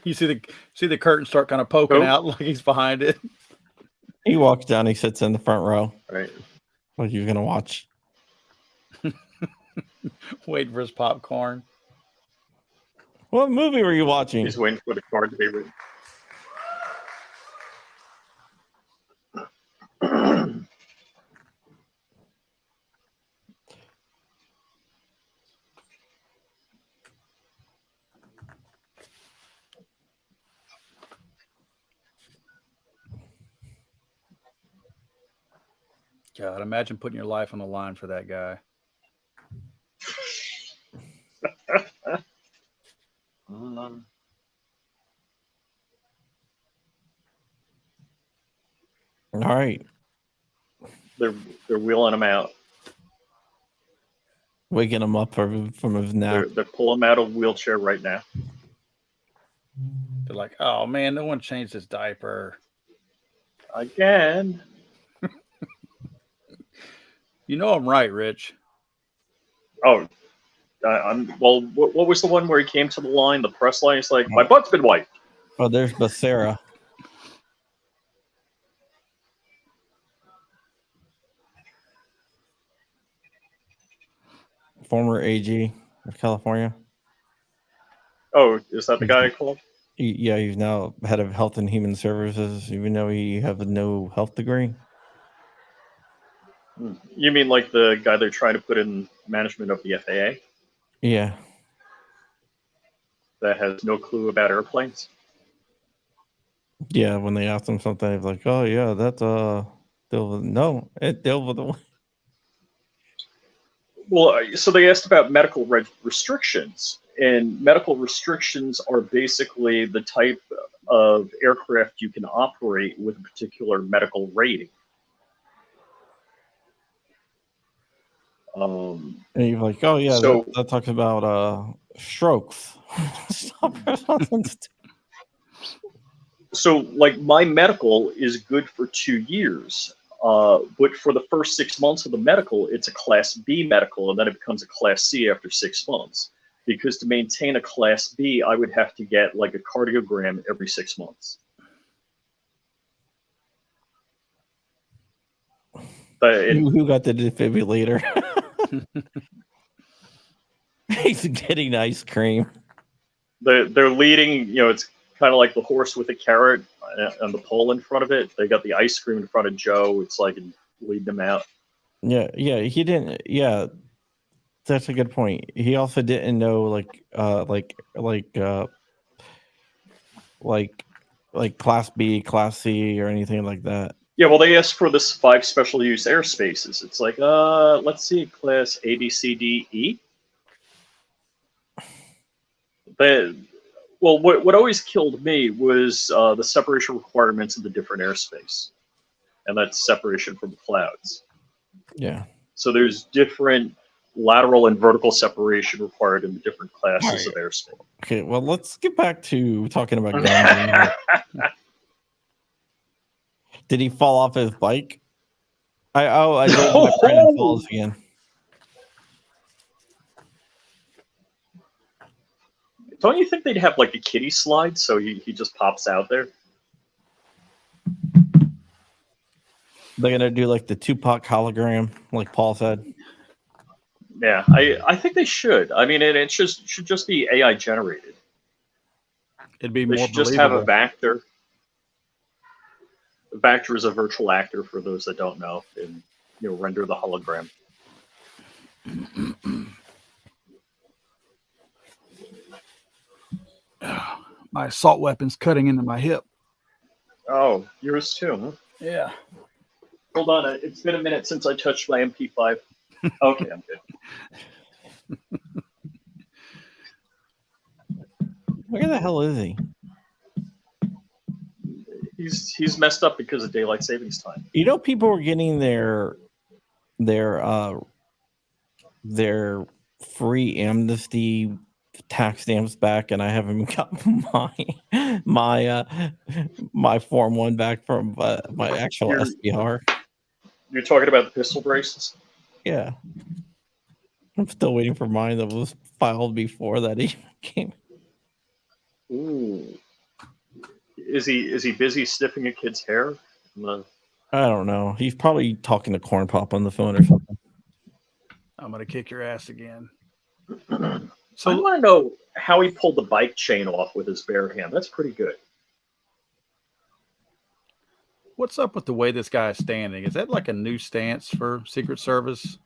You see the curtain start kind of poking Who? out like he's behind it. He walks down, he sits in the front row. Right. Like he's gonna watch. Waiting for his popcorn. What movie were you watching? He's waiting for the card to be written. God, imagine putting your life on the line for that guy. All right. They're wheeling him out. Waking him up from his nap. They're pulling him out of a wheelchair right now. They're like, oh man, no one changed his diaper. Again. You know I'm right, Rich. Oh, well, what was the one where he came to the line, the press line? He's like, my butt's been wiped. Oh, there's Becerra. Former AG of California. Oh, is that the guy I called? Yeah, he's now head of Health and Human Services, even though he has no health degree. You mean like the guy they're trying to put in management of the FAA Yeah. that has no clue about airplanes? Yeah, when they asked him something, he's like, "Oh yeah, that's deal with no, it deal with the." Well, so they asked about medical restrictions, and medical restrictions are basically the type of aircraft you can operate with a particular medical rating. And you're like, "Oh yeah, So- that talks about strokes." Stop. So, like, my medical is good for 2 years, but for the first 6 months of the medical, it's a Class B medical, and then it becomes a Class C after 6 months. Because to maintain a Class B, I would have to get like a cardiogram every 6 months. Who got the defibrillator? He's getting ice cream. They're leading, it's kind of like the horse with a carrot and the pole in front of it. They got the ice cream in front of Joe. It's like lead them out. Yeah, he didn't. Yeah, that's a good point. He also didn't know like Class B, Class C, or anything like that. Yeah, well, they asked for this 5 special use airspaces. It's like, let's see, Class A, B, C, D, E. Well, what always killed me was the separation requirements of the different airspace, and that's separation from clouds. Yeah. So there's different lateral and vertical separation required in the different classes of airspace. Okay, well, let's get back to talking about guns. Did he fall off his bike? I drove my friend and falls again. Don't you think they'd have like a kiddie slide so he just pops out there? They're gonna do like the Tupac hologram, like Paul said. Yeah, I think they should. I mean, it should just be AI generated. It'd be They more should just have a believable. Vactor. A Vactor is a virtual actor for those that don't know, and render the hologram. My assault weapon's cutting into my hip. Oh, yours too, huh? Yeah. Hold on, it's been a minute since I touched my MP5. Okay, I'm good. Where the hell is he? He's messed up because of daylight savings time. People were getting their free amnesty tax stamps back, and I haven't got my Form 1 back from my actual SBR. You're talking about the pistol braces? Yeah. I'm still waiting for mine that was filed before that even came. Ooh. Is he busy sniffing a kid's hair? No. I don't know. He's probably talking to Corn Pop on the phone or something. I'm gonna kick your ass again. So I want to know how he pulled the bike chain off with his bare hand. That's pretty good. What's up with the way this guy is standing? Is that like a new stance for Secret Service?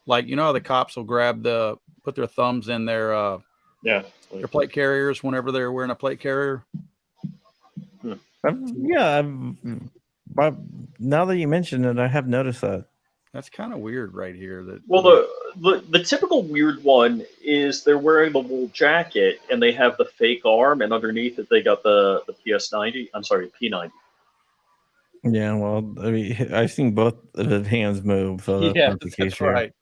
Like, how the cops will put their thumbs in their plate carriers whenever they're wearing a plate carrier? I've But now that you mention it, I have noticed that. That's kind of weird right here. That Well, the typical weird one is they're wearing the wool jacket and they have the fake arm, and underneath it they got the PS90. I'm sorry, P90. Yeah, well, I mean, I've seen both of his hands move, so that's yeah, not the case that's here. right.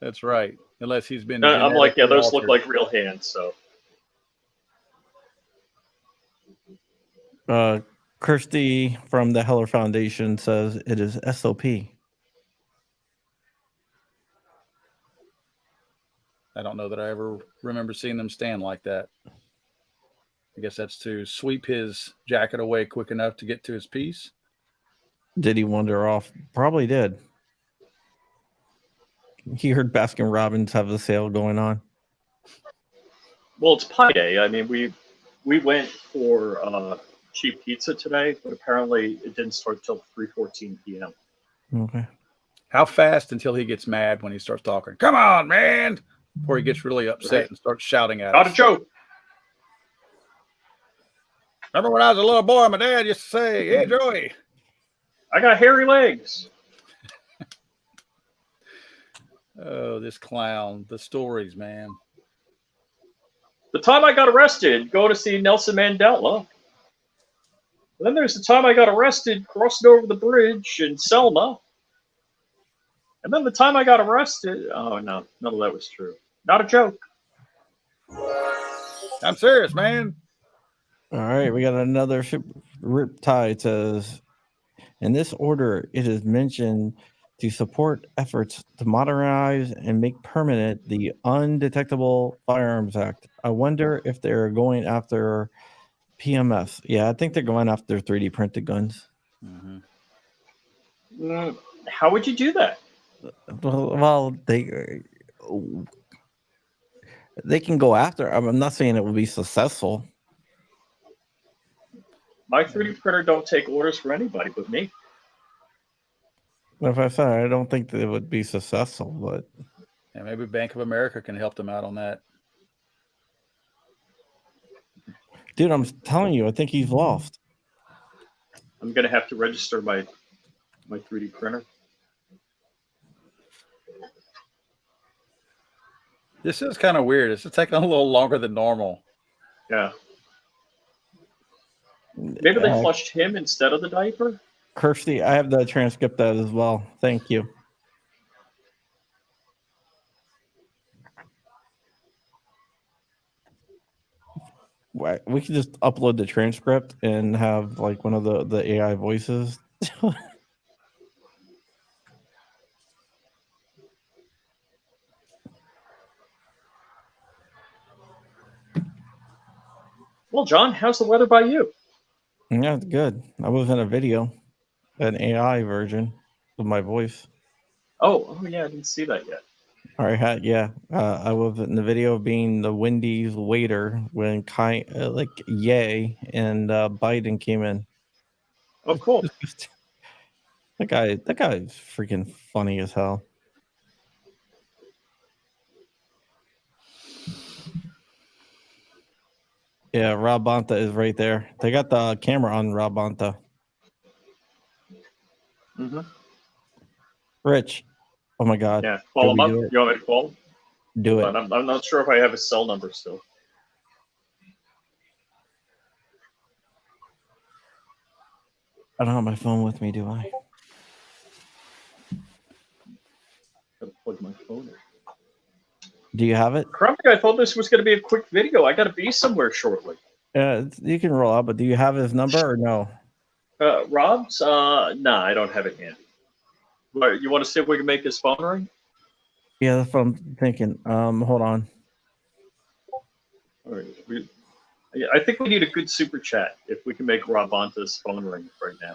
That's right. Unless he's been I'm like, yeah, genetically those look altered. like real hands. So Kirsty from the Heller Foundation says it is SOP. I don't know that I ever remember seeing them stand like that. I guess that's to sweep his jacket away quick enough to get to his piece. Did he wander off? Probably did. He heard Baskin Robbins have a sale going on. well, it's Pi Day. I mean, we went for cheap pizza today, but apparently it didn't start till 3:14 p.m. Okay. How fast until he gets mad when he starts talking? Come on, man! Before he gets really upset Right. and starts shouting at Not a us. joke. Remember when I was a little boy, my dad used to say, "Hey, Joey." I got hairy legs. Oh, this clown. The stories, man. The time I got arrested going to see Nelson Mandela. And then there's the time I got arrested crossing over the bridge in Selma. And then the time I got arrested. Oh, no. None of that was true. Not a joke. I'm serious, man. All right, we got another Riptide says, in this order, it is mentioned to support efforts to modernize and make permanent the Undetectable Firearms Act. I wonder if they're going after PMS. Yeah, I think they're going after 3D printed guns. Mm-hmm. How would you do that? Well, they can go after. I'm not saying it will be successful. My 3D printer don't take orders from anybody but me. If I said I don't think that it would be successful, but Yeah, maybe Bank of America can help them out on that. dude, I'm telling you, I think he's lost. I'm going to have to register my 3D printer. This is kind of weird. This is taking a little longer than normal. Yeah. Maybe they flushed him instead of the diaper? Kirsty, I have the transcript of that as well. Thank you. We could just upload the transcript and have like one of the AI voices. Well, John, how's the weather by you? Yeah, it's good. I was in a video, an AI version of my voice. Oh yeah, I didn't see that yet. All right, yeah. I was in the video being the Wendy's waiter when Ye and Biden came in. Oh, cool. That guy is freaking funny as hell. Yeah, Rob Bonta is right there. They got the camera on Rob Bonta. Mm-hmm. Rich. Oh my God. Yeah, call him up. Do it? You want me to call him? Do it. I'm not sure if I have his cell number still. I don't have my phone with me, do I? Gotta plug my phone in. Do you have it? Crumpy, I thought this was going to be a quick video. I got to be somewhere shortly. You can roll out, but do you have his number or no? Rob's? Nah, I don't have it handy. What, you want to see if we can make his phone ring? Yeah, that's what I'm thinking. Hold on. All right, I think we need a good super chat if we can make Rob Bonta's phone ring right now.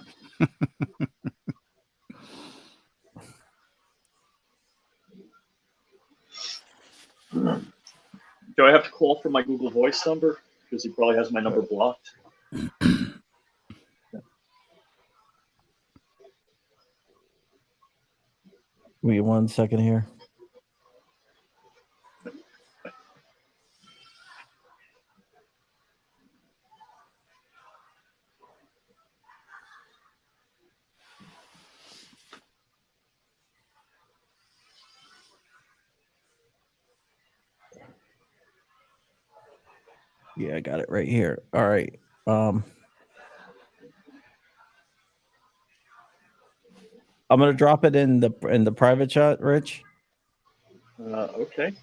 Do I have to call from my Google Voice number? Because he probably has my number blocked. Wait 1 second here. Yeah, I got it right here. All right. I'm gonna drop it in the private chat, Rich. Okay.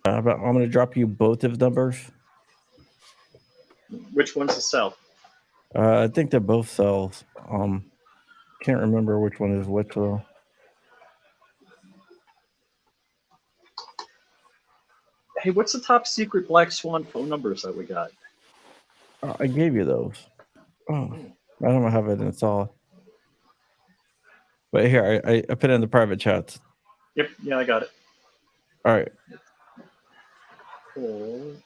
I'm gonna drop you both of numbers. Which one's the cell? I think they're both cells. Can't remember which one is which though. Hey, what's the top secret Black Swan phone numbers that we got? I gave you those. Oh, I don't have it installed. But here, I put it in the private chats. Yep, yeah, I got it. All right. Cool.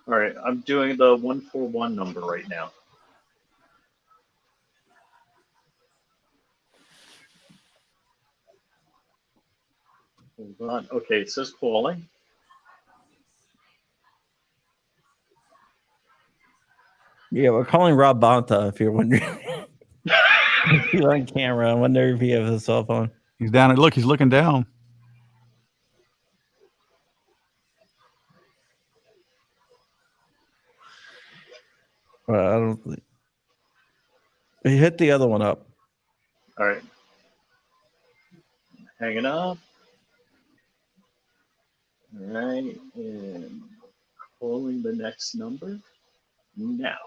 All right, I'm doing the 141 number right now. Hold on. Okay, it says calling. Yeah, we're calling Rob Bonta if you're wondering. He's on camera. I wonder if he has a cell phone. He's down. Look, he's looking down. I don't think he hit the other one up. All right. Hanging up. All right, and calling the next number now.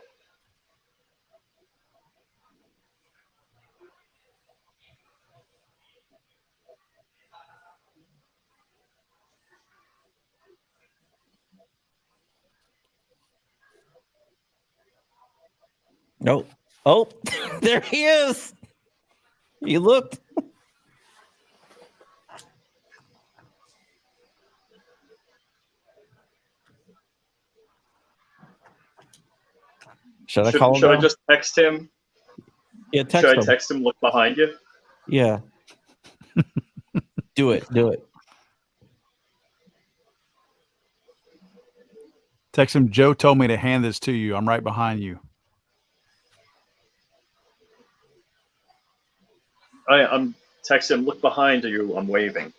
Nope. Oh, there he is. He looked. Should I call him? Should I just text him? Yeah, text Should I him. text him? Look behind you. Yeah. Do it. Do it. Text him. Joe told me to hand this to you. I'm right behind you. I'm texting him. Look behind you. I'm waving.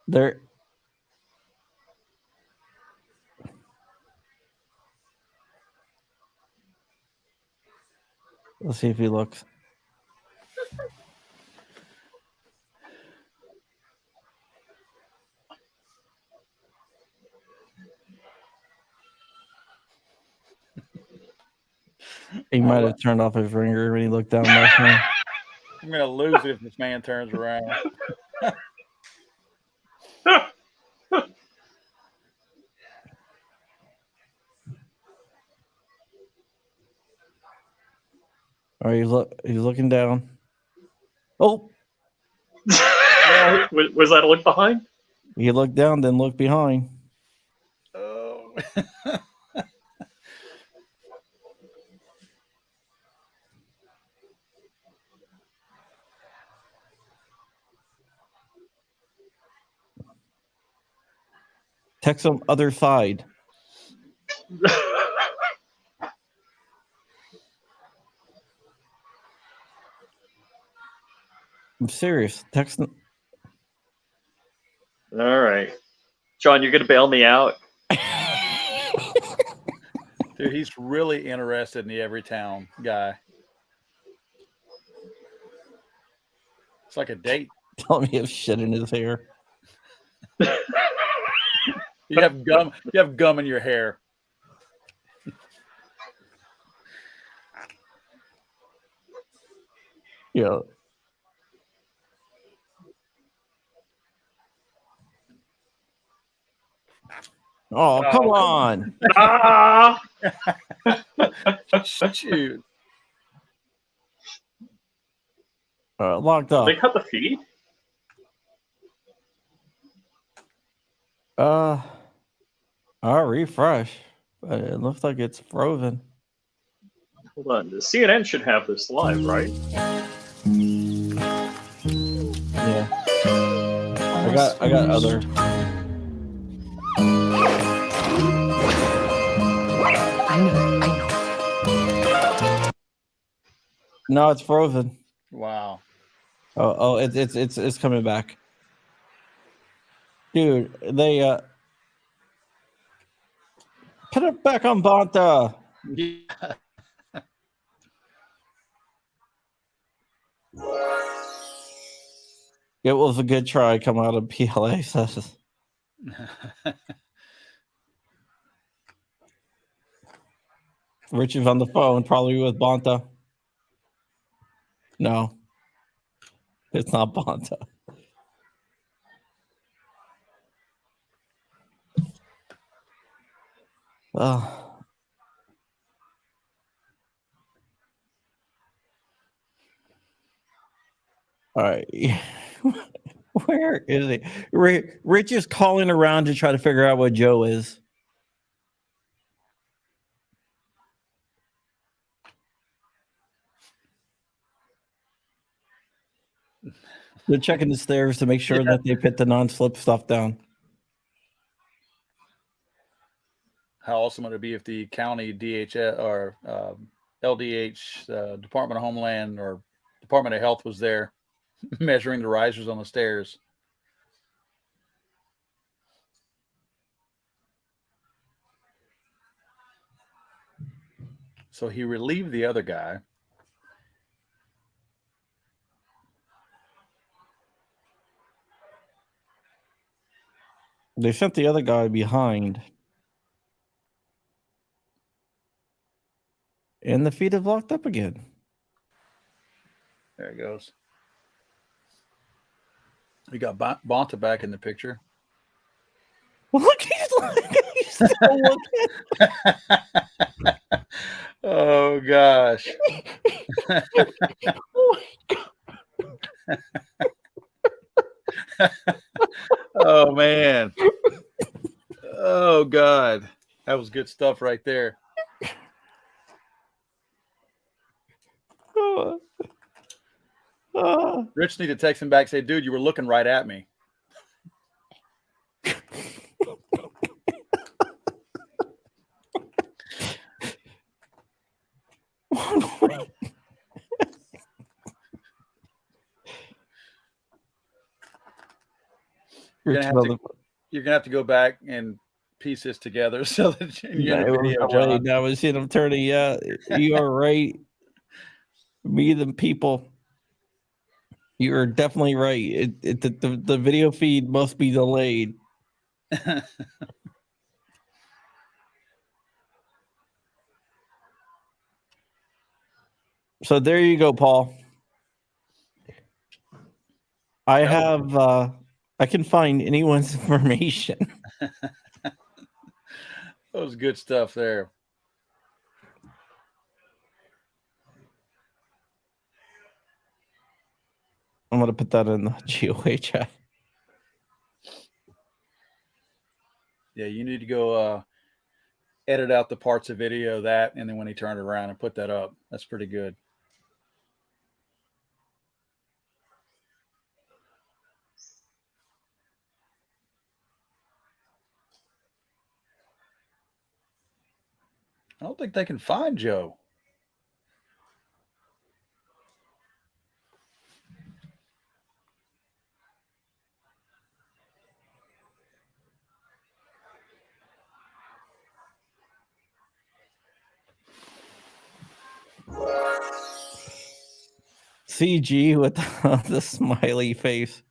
There. Let's see if he looks. He might have turned off his ringer when he looked down last time. I'm gonna lose it if this man turns around. All right, he's looking down. Oh, Was that a look behind? he looked down, then looked behind. Oh. Text him other side. I'm serious. Text him. All right, John, you're gonna bail me out. Dude, he's really interested in the Everytown guy. It's like a date. Tell me he has shit in his hair. You have gum. You have gum in your hair. Yeah. Oh, come on. Ah! Shoot. Locked up. They cut the feed? I'll refresh, but it looks like it's frozen. Hold on. The CNN should have this live, right? Yeah. I got other. No, it's frozen. Wow. Oh, it's coming back, dude. They put it back on Bonta. Yeah. It was a good try. Come out of PLA says. Rich is on the phone, probably with Bonta. No, it's not Bonta. Oh. All right. Where is he? Rich is calling around to try to figure out what Joe is. They're checking the stairs to make sure that they put the non-slip stuff down. How awesome would it be if the county DHS or LDH, Department of Homeland or Department of Health was there measuring the risers on the stairs? So he relieved the other guy. They sent the other guy behind. And the feet have locked up again. There it goes. We got Bonta back in the picture. Look, he's still looking. Oh, gosh. Oh my God. Oh, man. Oh, God. That was good stuff right there. Rich need to text him back, say, dude, you were looking right at me. You're gonna have to go back and piece this together so that you end the video, John. That was him turning. Yeah, you are right. Me, the people. You are definitely right. The video feed must be delayed. So there you go, Paul. I have I can find anyone's information. That was good stuff there. I'm gonna put that in the GOA chat. Yeah, you need to go edit out the parts of video that, and then when he turned around and put that up, that's pretty good. I don't think they can find Joe. CG with the smiley face.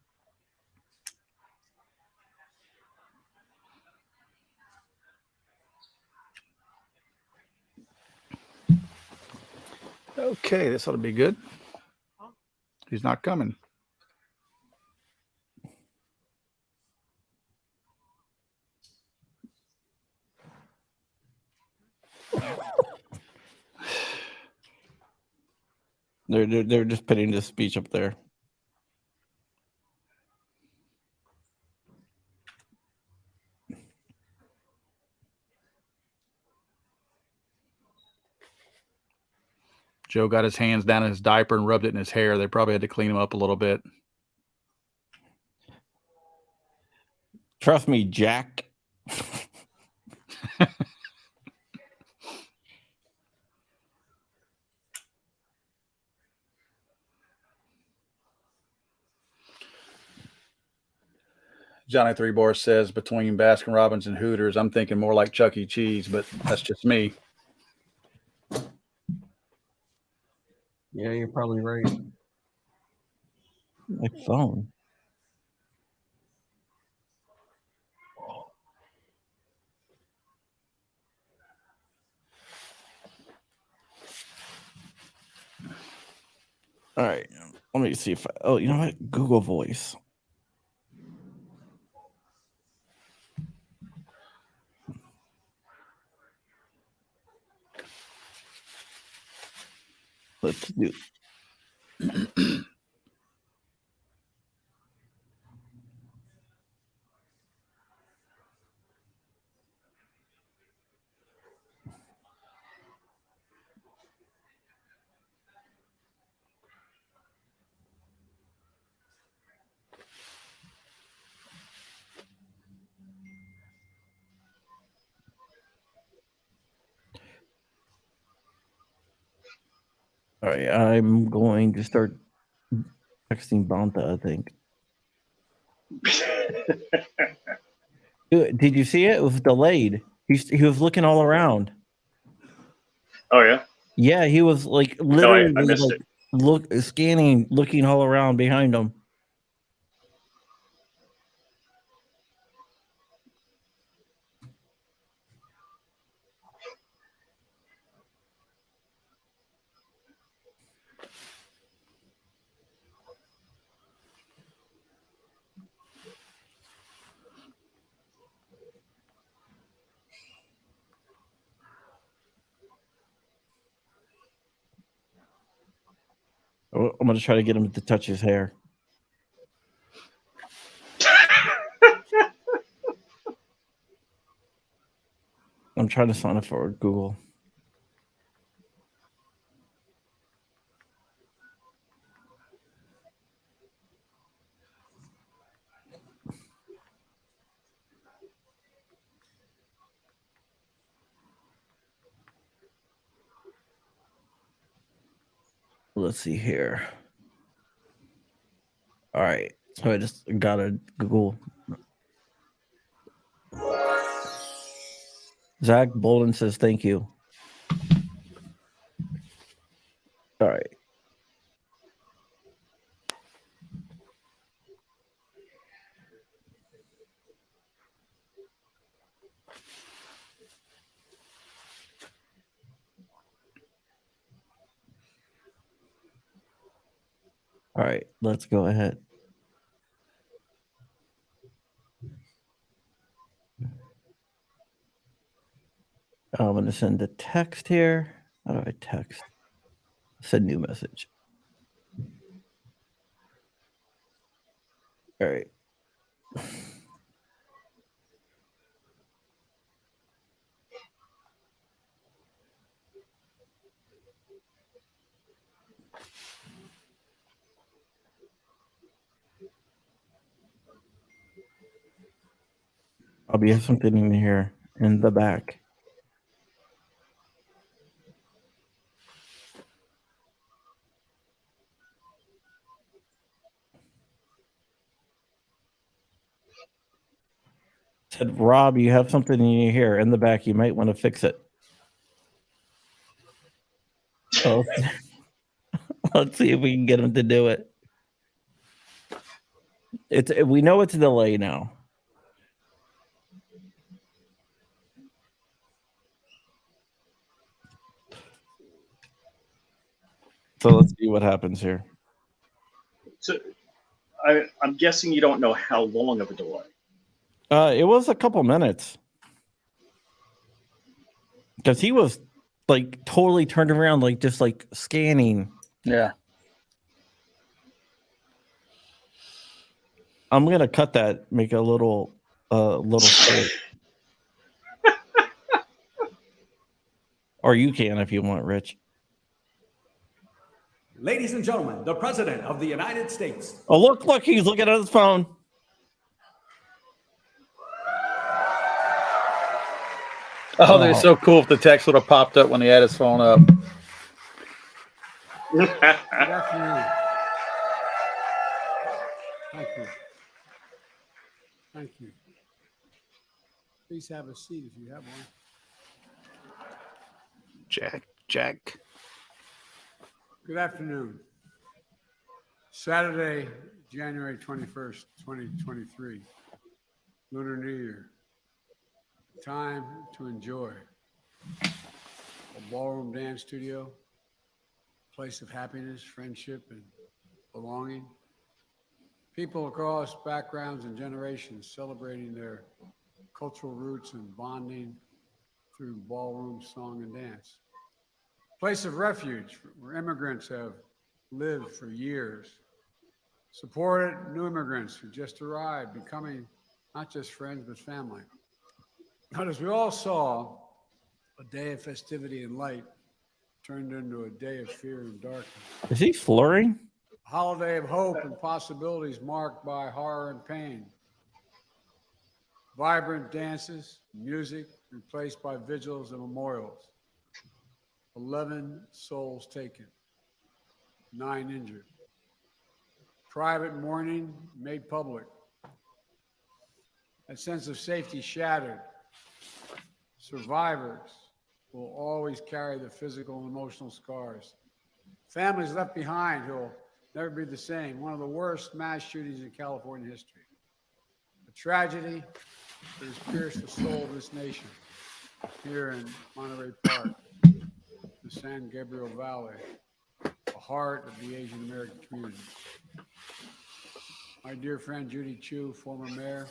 Okay, this ought to be good. He's not coming. They're just putting this speech up there. Joe got his hands down in his diaper and rubbed it in his hair. They probably had to clean him up a little bit. Trust me, Jack. Johnny Three Bar says between Baskin Robbins and Hooters, I'm thinking more like Chuck E. Cheese, but that's just me. Yeah, you're probably right. My phone. All right. Let me see if oh, you know what? Google Voice. Let's do. All right, I'm going to start texting Banta, I think. Did you see it? It was delayed. He was looking all around. Oh yeah. Yeah, he was like No, literally I missed like it. scanning, looking all around behind him. I'm going to try to get him to touch his hair. I'm trying to sign up for Google. Let's see here. All right. So I just got a Google. Zach Bolden says thank you. All right. All right. Let's go ahead. I'm going to send a text here. How do I text? Send new message. All right. I'll have something in here in the back. Said Rob, you have something in your hair in the back. You might want to fix it. Oh, let's see if we can get him to do it. We know it's a delay now. So let's see what happens here. So I'm guessing you don't know how long of a delay. It was a couple minutes because he was like totally turned around, like just like scanning. Yeah. I'm gonna cut that, make a little short. Or you can if you want, Rich. Ladies and gentlemen, the President of the United States. Oh, look, he's looking at his phone. Oh, they're so cool if the text would have popped up when he had his phone up. Good afternoon. Thank you. Thank you. Please have a seat if you have one. Jack. Good afternoon. Saturday, January 21st, 2023. Lunar New Year. Time to enjoy. A ballroom dance studio, place of happiness, friendship, and belonging. People across backgrounds and generations celebrating their cultural roots and bonding through ballroom song and dance. Place of refuge where immigrants have lived for years. Supported new immigrants who just arrived, becoming not just friends, but family. But as we all saw, a day of festivity and light turned into a day of fear and darkness. Is he slurring? A holiday of hope and possibilities marked by horror and pain. Vibrant dances, music replaced by vigils and memorials. 11 souls taken, 9 injured. Private mourning made public. That sense of safety shattered. Survivors will always carry the physical and emotional scars. Families left behind who will never be the same. One of the worst mass shootings in California history. A tragedy that has pierced the soul of this nation here in Monterey Park, the San Gabriel Valley, the heart of the Asian American community. My dear friend Judy Chu, former mayor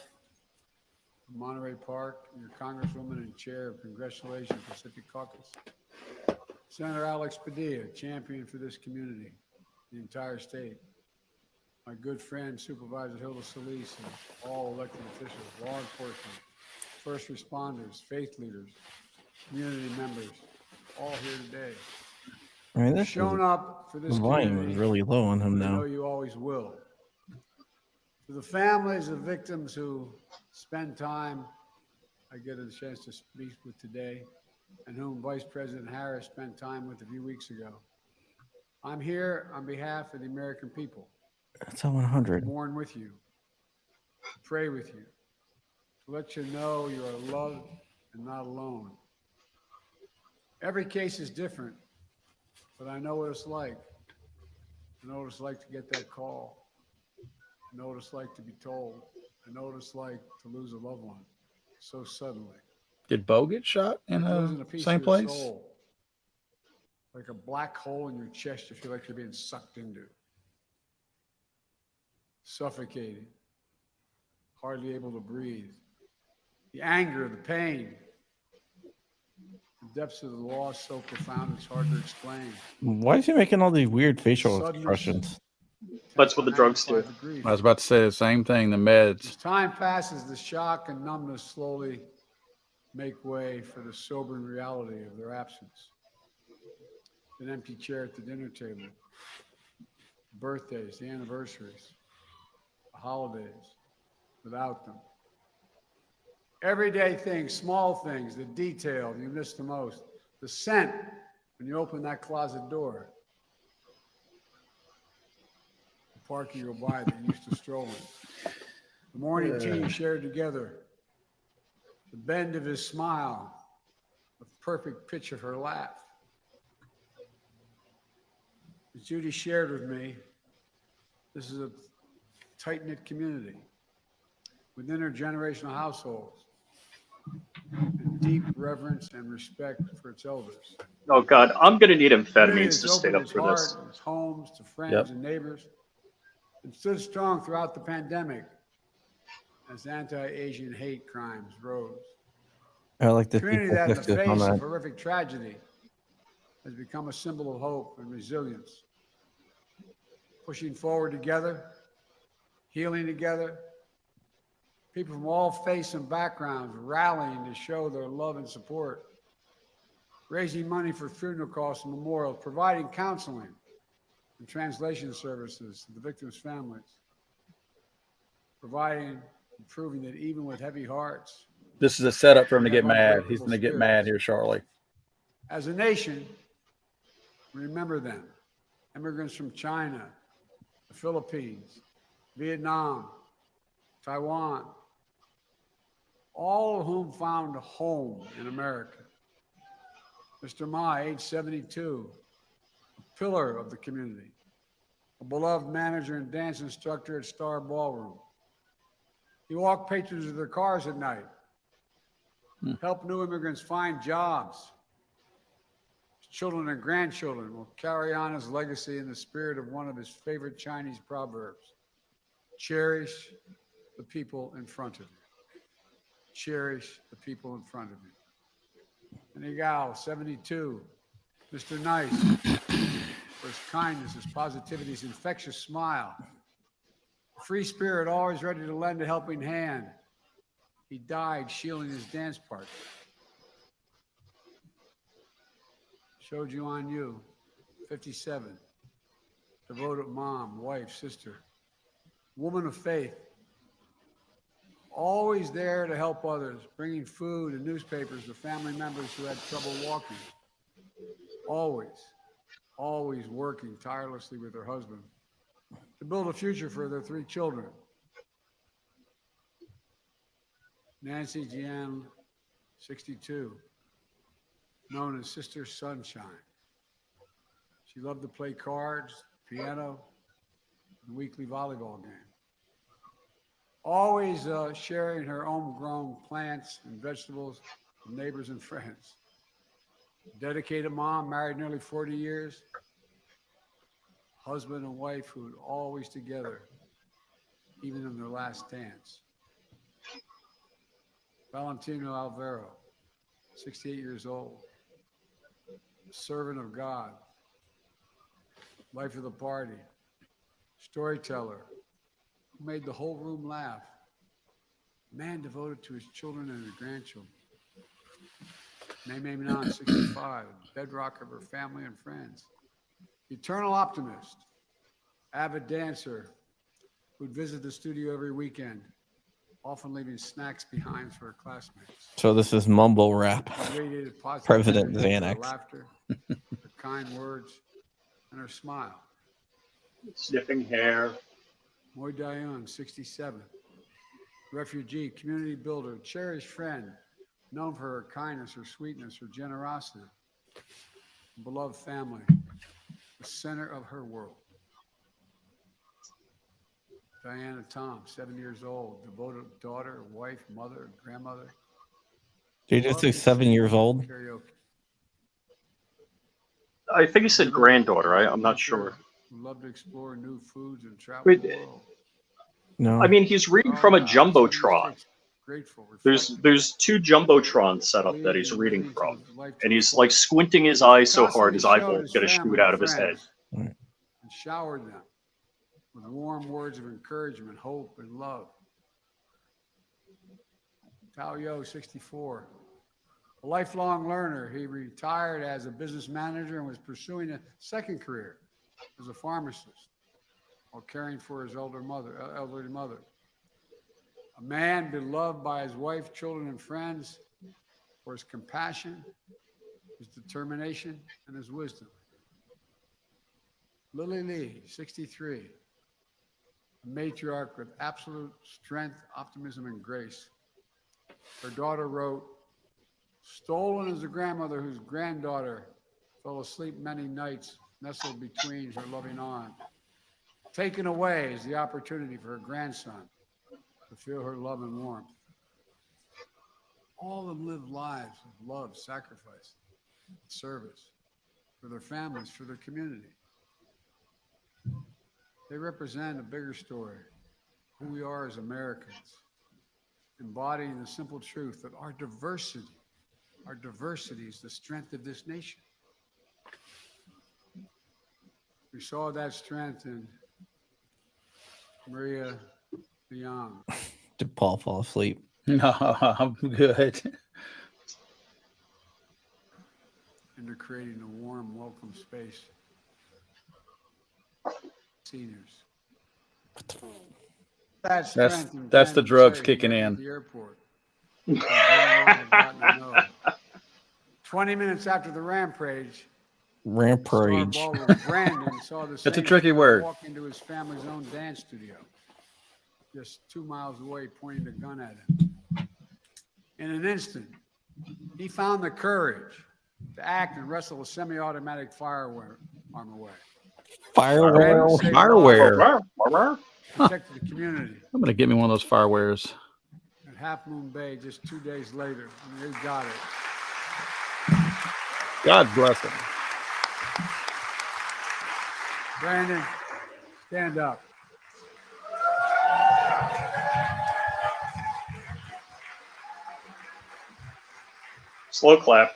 of Monterey Park, your congresswoman and chair of Congressional Asian Pacific Caucus. Senator Alex Padilla, champion for this community, the entire state. My good friend, Supervisor Hilda Solis, and all elected officials, law enforcement, first responders, faith leaders, community members, all here today. I mean, You've this shown up for this the volume community. is really low on him I know now. you always will. To the families of victims who spend time, I get a chance to speak with today, and whom Vice President Harris spent time with a few weeks ago. I'm here on behalf of the American people. That's a 100. To mourn with you, to pray with you, to let you know you are loved and not alone. Every case is different, but I know what it's like. I know what it's like to get that call. I know what it's like to be told. I know what it's like to lose a loved one so suddenly. Did Bo get shot in Losing the a piece same of your place? soul. Like a black hole in your chest you feel like you're being sucked into. Suffocating. Hardly able to breathe. The anger, the pain. The depths of the loss so profound it's hard to explain. Why is he making all these weird facial Suddenness. expressions? That's what the drugs do. I was about to say the same thing. The meds. As time passes, the shock and numbness slowly make way for the sobering reality of their absence. An empty chair at the dinner table, birthdays, the anniversaries, the holidays, without them. Everyday things, small things, the detail you miss the most, the scent when you open that closet door, the park you go by that you used to stroll in, the morning tea you shared together, the bend of his smile, the perfect pitch of her laugh. As Judy shared with me, this is a tight-knit community with intergenerational households and deep reverence and respect for its elders. Oh God, I'm gonna need Community amphetamines has to stay opened up its for heart this. and its homes to friends Yep. and neighbors, and stood strong throughout the pandemic as anti-Asian hate crimes rose. I like the Community people that in the next to the face of comment. horrific tragedy has become a symbol of hope and resilience. Pushing forward together, healing together, people from all faiths and backgrounds rallying to show their love and support, raising money for funeral costs and memorials, providing counseling and translation services to the victims' families, providing and proving that even with heavy hearts, This is a setup for him to we get have mad. He's unbreakable going to get mad spirits. here shortly. As a nation, remember them. Immigrants from China, the Philippines, Vietnam, Taiwan, all of whom found a home in America. Mr. Ma, age 72, a pillar of the community, a beloved manager and dance instructor at Star Ballroom. He walked patrons to their cars at night, helped new immigrants find jobs. His children and grandchildren will carry on his legacy in the spirit of one of his favorite Chinese proverbs: cherish the people in front of you. Cherish the people in front of you. And Nigao, 72, Mr. Nice, for his kindness, his positivity, his infectious smile. A free spirit, always ready to lend a helping hand. He died shielding his dance partner. Showed you on you, 57, devoted mom, wife, sister, woman of faith, always there to help others, bringing food and newspapers to family members who had trouble walking. Always working tirelessly with her husband to build a future for their 3 children. Nancy Jian, 62, known as Sister Sunshine. She loved to play cards, piano, and weekly volleyball game. Always sharing her homegrown plants and vegetables with neighbors and friends. Dedicated mom, married nearly 40 years. Husband and wife who were always together, even in their last dance. Valentino Alvaro, 68 years old, servant of God, life of the party, storyteller, who made the whole room laugh, man devoted to his children and his grandchildren. Mei Minan, 65, bedrock of her family and friends. Eternal optimist, avid dancer who'd visit the studio every weekend, often leaving snacks behind for her classmates. So this is mumble rap. She radiated positive President energy with her Xanax. laughter, her kind words, and her smile. Sniffing hair. Moy Dayan, 67, refugee, community builder, cherished friend, known for her kindness, her sweetness, her generosity, beloved family, the center of her world. Diana Tom, 7 years old, devoted daughter, wife, mother, grandmother. Did you just say 7 years old? Karaoke. I think he said granddaughter. I'm not sure. Who loved to explore new foods and travel Wait, the world. No. I mean, he's reading from a jumbotron. Grateful, There's 2 jumbotrons set up that he's reading from, and he's like squinting his eyes so hard his eyeball's gonna shoot out of his head. And showered them with warm words of encouragement, hope, and love. Tao Yo, 64, a lifelong learner. He retired as a business manager and was pursuing a second career as a pharmacist while caring for his elderly mother. A man beloved by his wife, children, and friends for his compassion, his determination, and his wisdom. Lily Lee, 63, a matriarch with absolute strength, optimism, and grace. Her daughter wrote, "Stolen is the grandmother whose granddaughter fell asleep many nights, nestled between her loving arms. Taken away is the opportunity for her grandson to feel her love and warmth." All of them live lives of love, sacrifice, service for their families, for their community. They represent a bigger story, who we are as Americans, embodying the simple truth that our diversity is the strength of this nation. We saw that strength in Maria Young. Did Paul fall asleep? No, I'm good. Into creating a warm, welcome space. Seniors. That's the drugs kicking in. The airport. 20 minutes after the rampage. Rampage. Brandon saw the That's a tricky word. Walk into his family's own dance studio, just 2 miles away, pointing a gun at him. In an instant, he found the courage to act and wrestle a semi-automatic firearm away. Fireware. Fireware. Protected the community. I'm gonna get me one of those firewares. At Half Moon Bay just 2 days later, and they got it. God bless him. Brandon, stand up. Slow clap.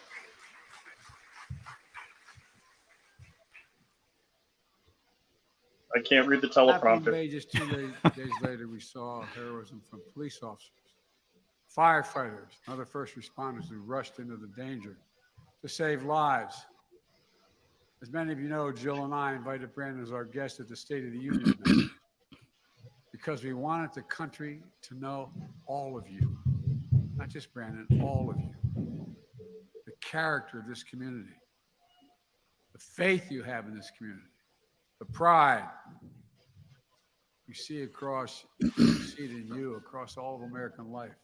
I can't read the Half Moon teleprompter. Bay just 2 days later, we saw heroism from police officers, firefighters, and other first responders who rushed into the danger to save lives. As many of you know, Jill and I invited Brandon as our guest at the State of the Union tonight because we wanted the country to know all of you, not just Brandon, all of you, the character of this community, the faith you have in this community, the pride you see across, you see it in you across all of American life.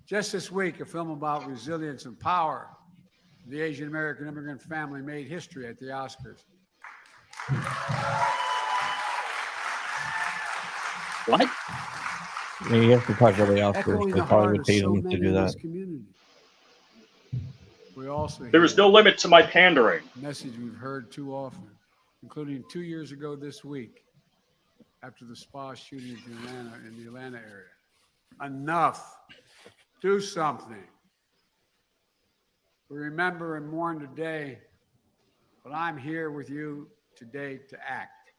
Just this week, a film about resilience and power, the Asian American immigrant family made history at the Oscars. What? You have to talk to the Oscars. Echoing They the probably heart would of pay so them to many do in that. this community. We also There is hear no limit to my pandering. a message we've heard too often, including 2 years ago this week, after the spa shooting in the Atlanta area. Enough. Do something. We remember and mourn today, but I'm here with you today to act.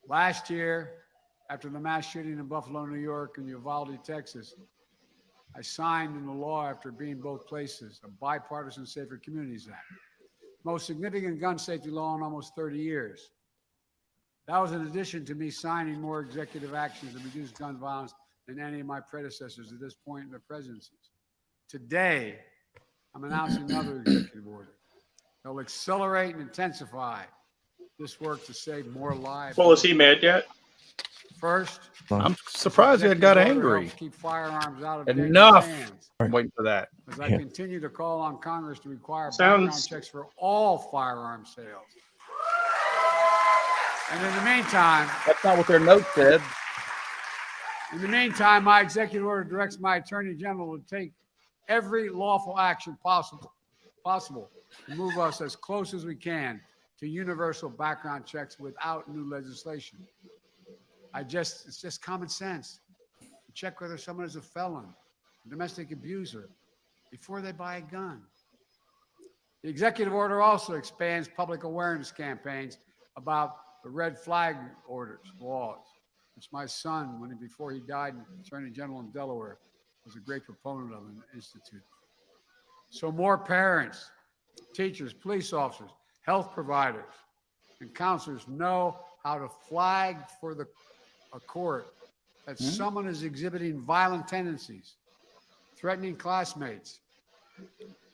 Last year, after the mass shooting in Buffalo, New York, and Uvalde, Texas, I signed into law, after being both places, a bipartisan Safer Communities Act, most significant gun safety law in almost 30 years. That was in addition to me signing more executive actions to reduce gun violence than any of my predecessors at this point in their presidencies. Today, I'm announcing another executive order that will accelerate and intensify this work to save more lives. Well, is he mad yet? First, I'm surprised he got executive order angry. helps keep firearms out of dangerous Enough. hands. I'm waiting for that. As I Yeah. continue to call on Congress to require Sounds- background checks for all firearm sales. And in the meantime, That's not what their note said. my executive order directs my attorney general to take every lawful action possible to move us as close as we can to universal background checks without new legislation. It's just common sense. Check whether someone is a felon, a domestic abuser, before they buy a gun. The executive order also expands public awareness campaigns about the red flag orders, laws, which my son, before he died, Attorney General in Delaware, was a great proponent of and instituted. So more parents, teachers, police officers, health providers, and counselors know how to flag for a court that someone is exhibiting violent tendencies, threatening classmates,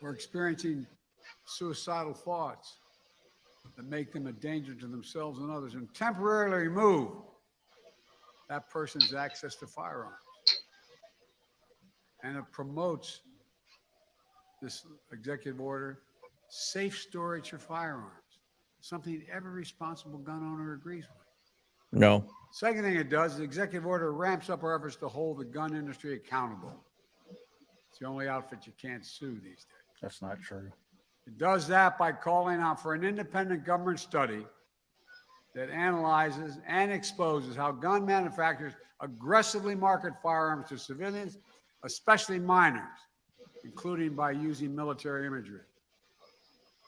or experiencing suicidal thoughts that make them a danger to themselves and others, and temporarily remove that person's access to firearms. And it promotes, this executive order, safe storage of firearms, something every responsible gun owner agrees with. No. Second thing it does, the executive order ramps up our efforts to hold the gun industry accountable. It's the only outfit you can't sue these days. That's not true. It does that by calling out for an independent government study that analyzes and exposes how gun manufacturers aggressively market firearms to civilians, especially minors, including by using military imagery.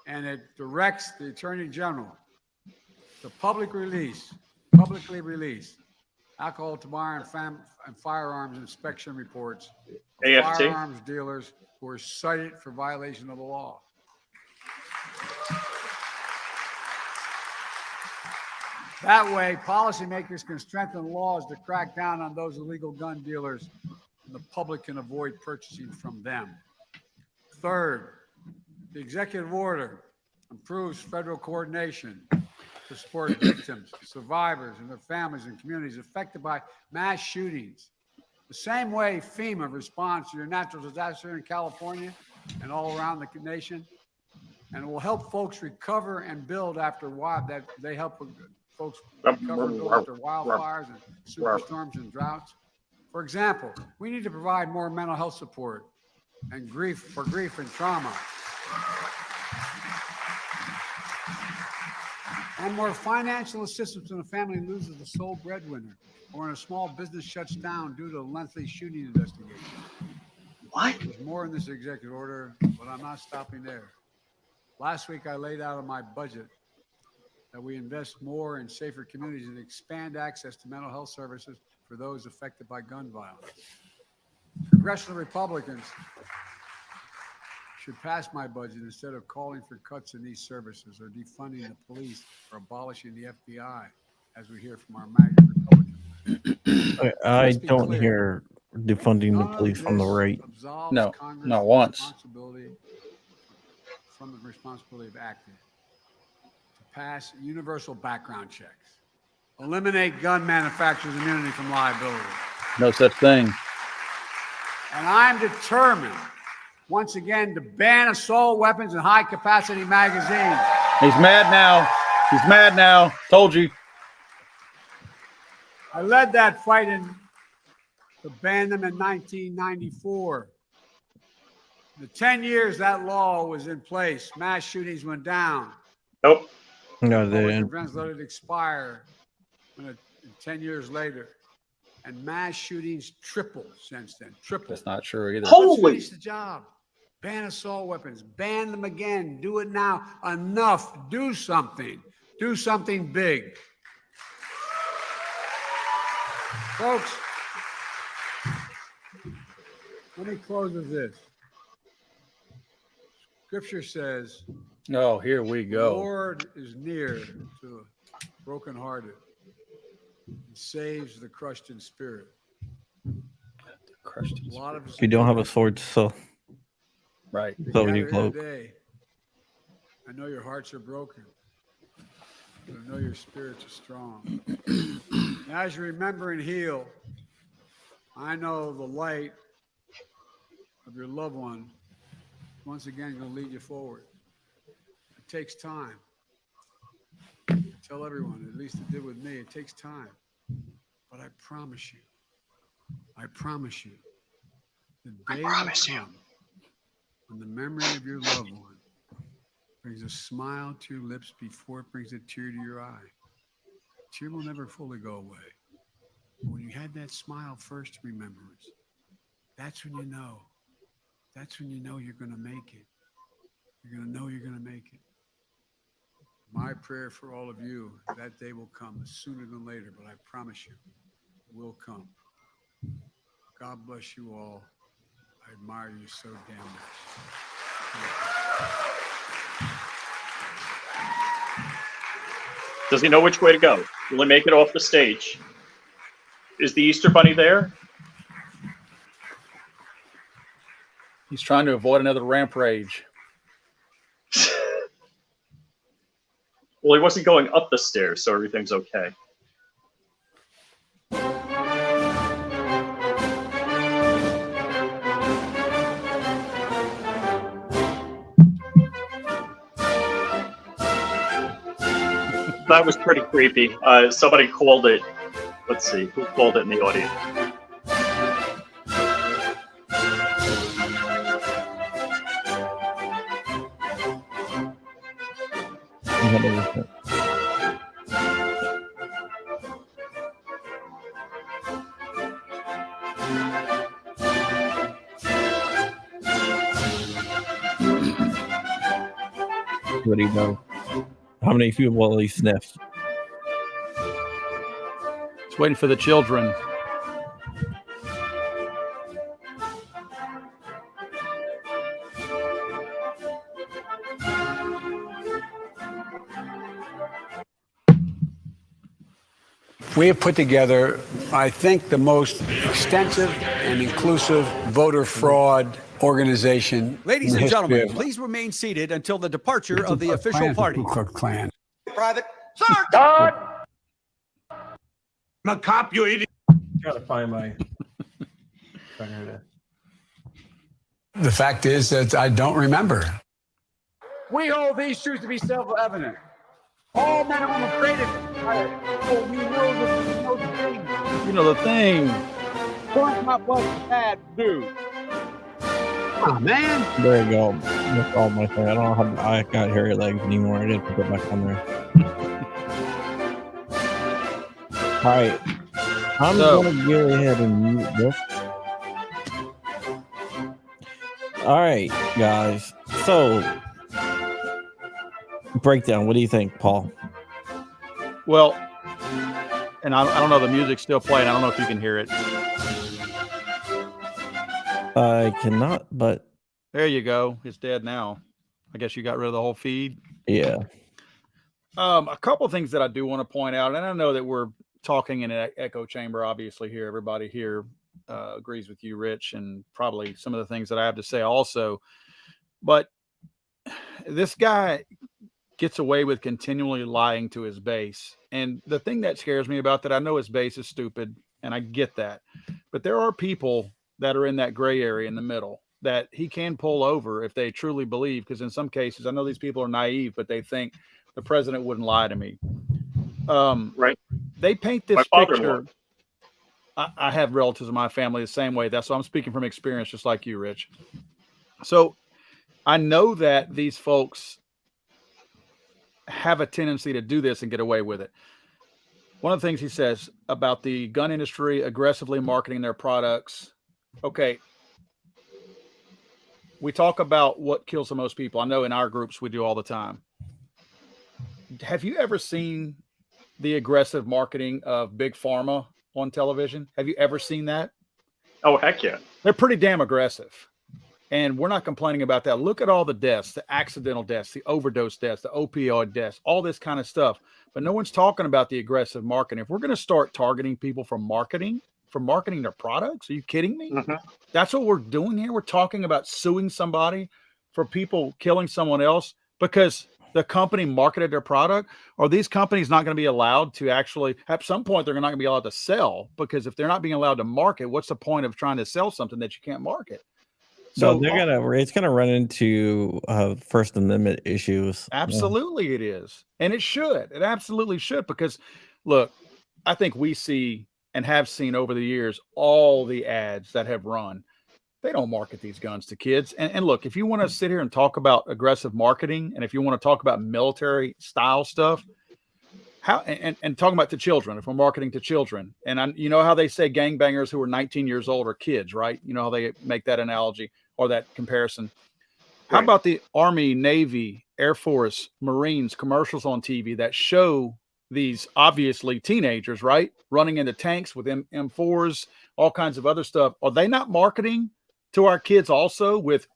And it directs the Attorney General to publicly release alcohol, tobacco, and firearms inspection reports of AFT. firearms dealers who are cited for violation of the law. That way, policymakers can strengthen laws to crack down on those illegal gun dealers, and the public can avoid purchasing from them. Third, the executive order improves federal coordination to support victims, survivors, and their families and communities affected by mass shootings, The same way FEMA responds to your natural disaster in California and all around the nation, and it will help folks recover and build after that they help folks recover and build after wildfires and superstorms and droughts. For example, we need to provide more mental health support and grief and trauma, and more financial assistance when a family loses the sole breadwinner or when a small business shuts down due to a lengthy shooting investigation. What? There's more in this executive order, but I'm not stopping there. Last week, I laid out in my budget that we invest more in safer communities and expand access to mental health services for those affected by gun violence. Congressional Republicans should pass my budget instead of calling for cuts in these services or defunding the police or abolishing the FBI, as we hear from our MAGA Republicans. I Let's be don't clear. hear defunding the None of police from the this right. absolves No, Congress not from once. the responsibility of acting to pass universal background checks, eliminate gun manufacturers' immunity from liability. No such thing. And I'm determined, once again, to ban assault weapons and high-capacity magazines. He's mad now. He's mad now. Told you. I led that fight to ban them in 1994. The 10 years that law was in place, mass shootings went down. Nope. No, they Republican didn't. friends let it expire 10 years later. And mass shootings tripled since then. Tripled. That's not true either. Let's Holy. finish the job. Ban assault weapons. Ban them again. Do it now. Enough. Do something. Do something big. Folks, let me close with this. Scripture says, Oh, here we the go. Lord is near to the brokenhearted and saves the crushed in spirit. Crushed. A lot of us If you don't have a sword, so Right. so gather you here cloak. today. I know your hearts are broken, but I know your spirits are strong. And as you remember and heal, I know the light of your loved one once again going to lead you forward. It takes time. Tell everyone, at least it did with me, it takes time. But I promise you, the day will come when the memory of your loved one brings a smile to your lips before it brings a tear to your eye. A tear will never fully go away. But when you had that smile first remembrance, that's when you know. That's when you know you're going to make it. You're going to know you're going to make it. My prayer for all of you, that day will come sooner than later, but I promise you, it will come. God bless you all. I admire you so damn much. Does he know which way to go? Will he make it off the stage? Is the Easter Bunny there? He's trying to avoid another rampage. Well, he wasn't going up the stairs, so everything's okay. That was pretty creepy. Somebody called it. Let's see, who called it in the audience? What do you know? How many people will he sniff? He's waiting for the children. We have put together, I think, the most extensive and inclusive voter fraud organization. Ladies in the and history gentlemen, of please remain seated until the departure of the Ku Klux official Klan, party. Ku Klux Klan. Private. I'm a cop, you idiot. Gotta find my I hear this. The fact is that I don't remember. We hold these truths to be self-evident. All men and women created for we know the thing. You know the thing. Point not what bad do. Oh, man. There you go. That's all my thing. I can't hear your legs anymore. I didn't put it back on there. All right. I'm going to go ahead and mute this. All right, guys. So, breakdown. What do you think, Paul? Well, and I don't know, the music's still playing. I don't know if you can hear it. I cannot, but there you go. It's dead now. I guess you got rid of the whole feed. Yeah. A couple of things that I do want to point out, and I know that we're talking in an echo chamber, obviously here. Everybody here agrees with you, Rich, and probably some of the things that I have to say also. But this guy gets away with continually lying to his base. And the thing that scares me about that, I know his base is stupid, and I get that. But there are people that are in that gray area in the middle that he can pull over if they truly believe, because in some cases, I know these people are naive, but they think the president wouldn't lie to me. Right. They paint this My picture. I have relatives in my family the same way. That's why I'm speaking from experience, just like you, Rich. So I know that these folks have a tendency to do this and get away with it. One of the things he says about the gun industry aggressively marketing their products. Okay. We talk about what kills the most people. I know in our groups we do all the time. Have you ever seen the aggressive marketing of Big Pharma on television? Have you ever seen that? Oh, heck yeah. They're pretty damn aggressive. And we're not complaining about that. Look at all the deaths, the accidental deaths, the overdose deaths, the opioid deaths, all this kind of stuff. But no one's talking about the aggressive marketing. If we're going to start targeting people for marketing their products, are you kidding me? Mm-hmm. That's what we're doing here. We're talking about suing somebody for people killing someone else because the company marketed their product. Are these companies not going to be allowed to actually, at some point, they're not going to be allowed to sell? Because if they're not being allowed to market, what's the point of trying to sell something that you can't market? So it's gonna run into First Amendment issues. Absolutely, it is, and it should. It absolutely should, because look, I think we see and have seen over the years all the ads that have run. They don't market these guns to kids. And look, if you want to sit here and talk about aggressive marketing, and if you want to talk about military style stuff, and talking about to children, if we're marketing to children, and you know how they say gangbangers who are 19 years old are kids, right? You know how they make that analogy or that comparison. How about the Army, Navy, Air Force, Marines commercials on TV that show these obviously teenagers, right, running into tanks with M4s, all kinds of other stuff? Are they not marketing to our kids also with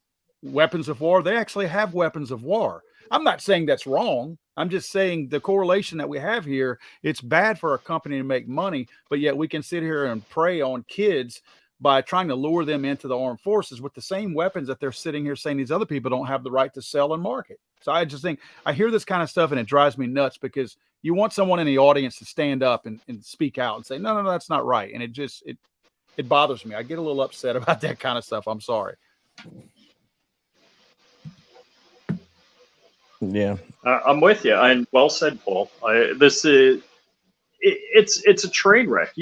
weapons of war? They actually have weapons of war. I'm not saying that's wrong. I'm just saying the correlation that we have here, it's bad for a company to make money, but yet we can sit here and prey on kids by trying to lure them into the armed forces with the same weapons that they're sitting here saying these other people don't have the right to sell and market. So I just think I hear this kind of stuff and it drives me nuts, because you want someone in the audience to stand up and speak out and say, no, that's not right. And it bothers me. I get a little upset about that kind of stuff. I'm sorry. Yeah, I'm with you, and well said, Paul. It's a train wreck.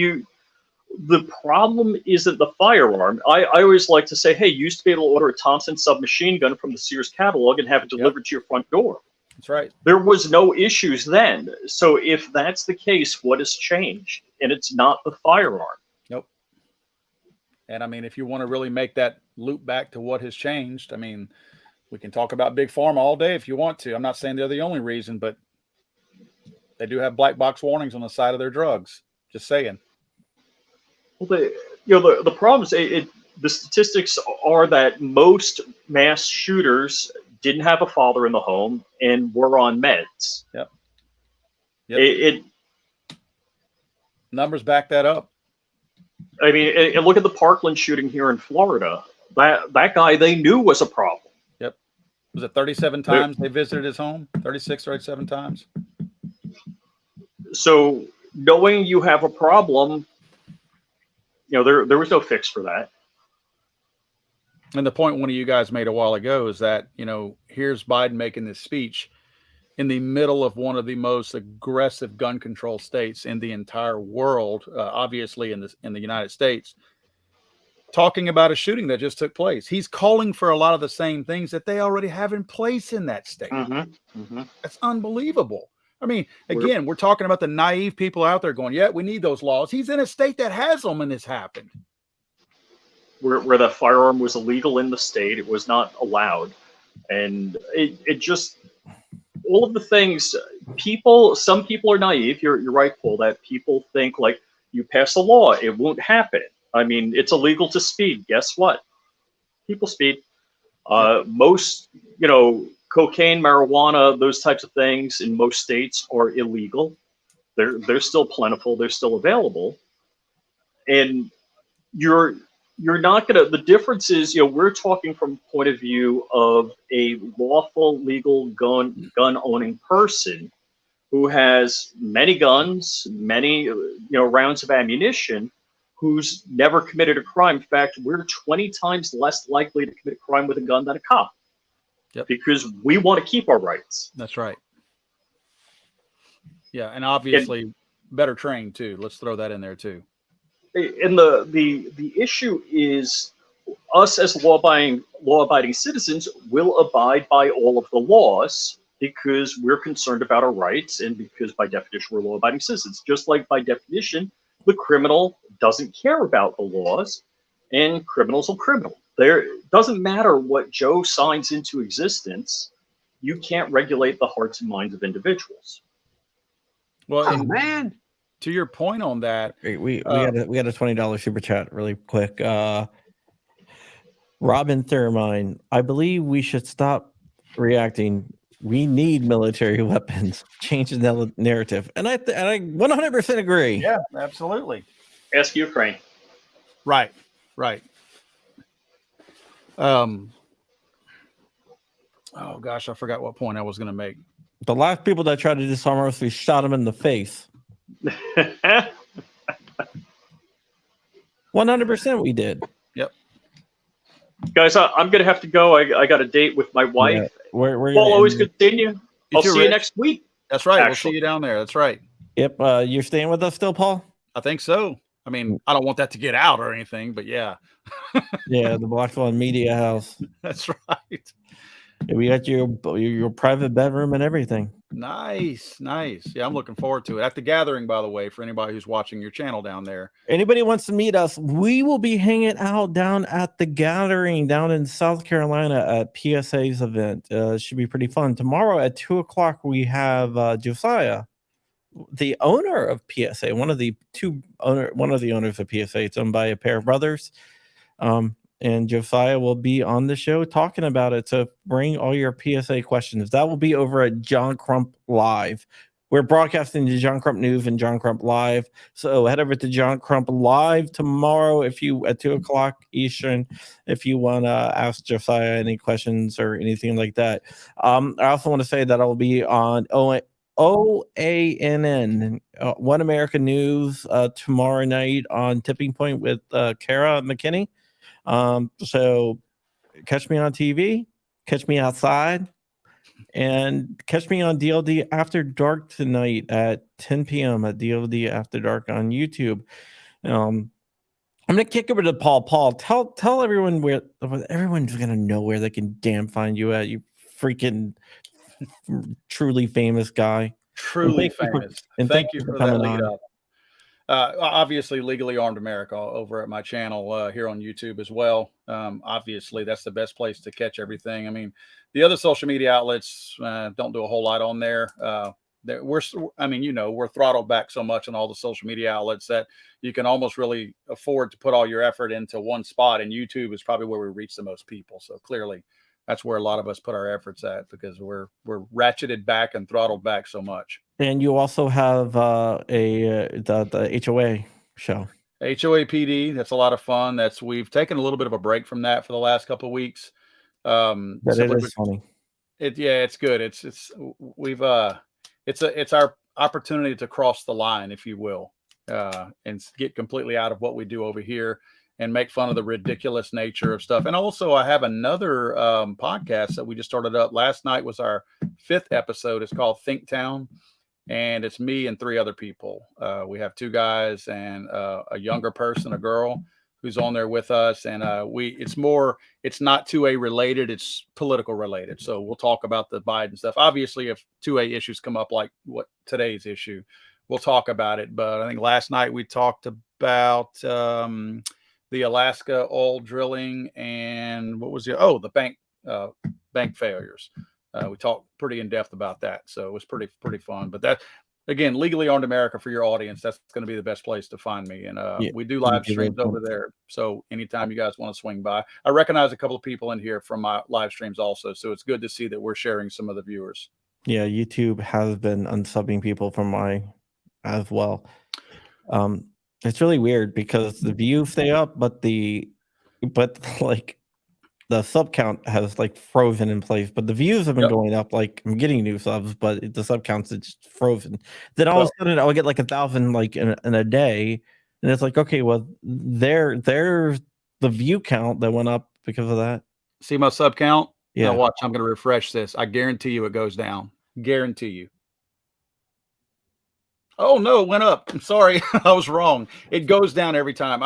The problem isn't the firearm. I always like to say, hey, you used to be able to order a Thompson submachine gun from the Sears catalog and have it delivered to your front door. That's right. There was no issues then. So if that's the case, what has changed? And it's not the firearm. Nope. And I mean, if you want to really make that loop back to what has changed, I mean, we can talk about Big Pharma all day if you want to. I'm not saying they're the only reason, but they do have black box warnings on the side of their drugs. Just saying. Well, the problem is the statistics are that most mass shooters didn't have a father in the home and were on meds. Yep. Numbers back that up. I mean, and look at the Parkland shooting here in Florida. That guy they knew was a problem. Yep. Was it 37 times they visited his home? 36 or 37 times? So knowing you have a problem, there was no fix for that. And the point one of you guys made a while ago is that, here's Biden making this speech in the middle of one of the most aggressive gun control states in the entire world, obviously in the United States, talking about a shooting that just took place. He's calling for a lot of the same things that they already have in place in that state. That's unbelievable. I mean, again, we're talking about the naive people out there going, yeah, we need those laws. He's in a state that has them, and this happened. Where the firearm was illegal in the state, it was not allowed. And it just, all of the things, some people are naive. You're right, Paul, that people think like, you pass a law, it won't happen. I mean, it's illegal to speed. Guess what? People speed. Most, cocaine, marijuana, those types of things in most states are illegal. They're still plentiful. They're still available. And you're not gonna. The difference is, we're talking from the point of view of a lawful, legal gun owning person who has many guns, many rounds of ammunition, who's never committed a crime. In fact, we're 20 times less likely to commit a crime with a gun than a cop. Yep. Because we want to keep our rights. That's right. Yeah, and obviously better trained too. Let's throw that in there too. And the issue is, us as law-abiding citizens will abide by all of the laws because we're concerned about our rights, and because by definition we're law-abiding citizens. Just like by definition, the criminal doesn't care about the laws, and criminals are criminal. It doesn't matter what Joe signs into existence. You can't regulate the hearts and minds of individuals. Well, man, to your point on that, we got a $20 super chat really quick. Robin Thermine, I believe we should stop reacting. We need military weapons. Change the narrative, and I 100% agree. Yeah, absolutely. Ask Ukraine. Right. Oh gosh, I forgot what point I was going to make. The last people that tried to disarm us, we shot them in the face. 100% we did. Yep. Guys, I'm going to have to go. I got a date with my wife. Yeah, we're Paul, always good seeing you. I'll see you next week. That's right. Actually. We'll see you down there. That's right. Yep. You're staying with us still, Paul? I think so. I mean, I don't want that to get out or anything, but yeah. Yeah, the Blackstone Media House. That's right. We got your private bedroom and everything. Nice. Yeah, I'm looking forward to it. At the gathering, by the way, for anybody who's watching your channel down there. Anybody wants to meet us, we will be hanging out down at the gathering down in South Carolina at PSA's event. Should be pretty fun. Tomorrow at 2:00, we have Josiah, the owner of PSA, one of the owners of PSA. It's owned by a pair of brothers. And Josiah will be on the show talking about it. So bring all your PSA questions. That will be over at John Crump Live. We're broadcasting the John Crump News and John Crump Live. So head over to John Crump Live tomorrow at 2:00 Eastern if you want to ask Josiah any questions or anything like that. I also want to say that I'll be on OANN, One America News, tomorrow night on Tipping Point with Kara McKinney. So catch me on TV, catch me outside, and catch me on DLD After Dark tonight at 10 p.m. at DLD After Dark on YouTube. I'm gonna kick over to Paul. Paul, tell everyone where everyone's gonna know where they can find you at. You freaking truly famous guy. Truly famous. Thank you for that lead up. Obviously, Legally Armed America over at my channel here on YouTube as well. Obviously, that's the best place to catch everything. I mean, the other social media outlets don't do a whole lot on there. We're throttled back so much on all the social media outlets that you can almost really afford to put all your effort into one spot. And YouTube is probably where we reach the most people. So clearly, that's where a lot of us put our efforts at because we're ratcheted back and throttled back so much. And you also have the HOA show. HOA PD, that's a lot of fun. We've taken a little bit of a break from that for the last couple of weeks. But it is funny. It's good. It's our opportunity to cross the line, if you will, and get completely out of what we do over here and make fun of the ridiculous nature of stuff. And also, I have another podcast that we just started up. Last night was our 5th episode. It's called Think Town, and it's me and 3 other people. We have 2 guys and a younger person, a girl, who's on there with us. And it's not 2A related, it's political related. So we'll talk about the Biden stuff. Obviously, if 2A issues come up, like what today's issue, we'll talk about it. But I think last night we talked about the Alaska oil drilling, and what was the bank failures. We talked pretty in depth about that, so it was pretty fun. But that, again, Legally Armed America, for your audience, that's going to be the best place to find me. And we do live streams over there, so anytime you guys want to swing by. I recognize a couple of people in here from my live streams also, so it's good to see that we're sharing some of the viewers. Yeah, YouTube has been unsubbing people from my as well. It's really weird because the views stay up, but like the sub count has like frozen in place. But the views have been going up. Like I'm getting new subs, but the sub counts it's frozen. Then all of a sudden I'll get like 1,000 like in a day, and it's like, okay, well there's the view count that went up because of that. See my sub count? Yeah. Now watch. I'm going to refresh this. I guarantee you it goes down. Guarantee you. Oh no, it went up. I'm sorry. I was wrong. It goes down every time.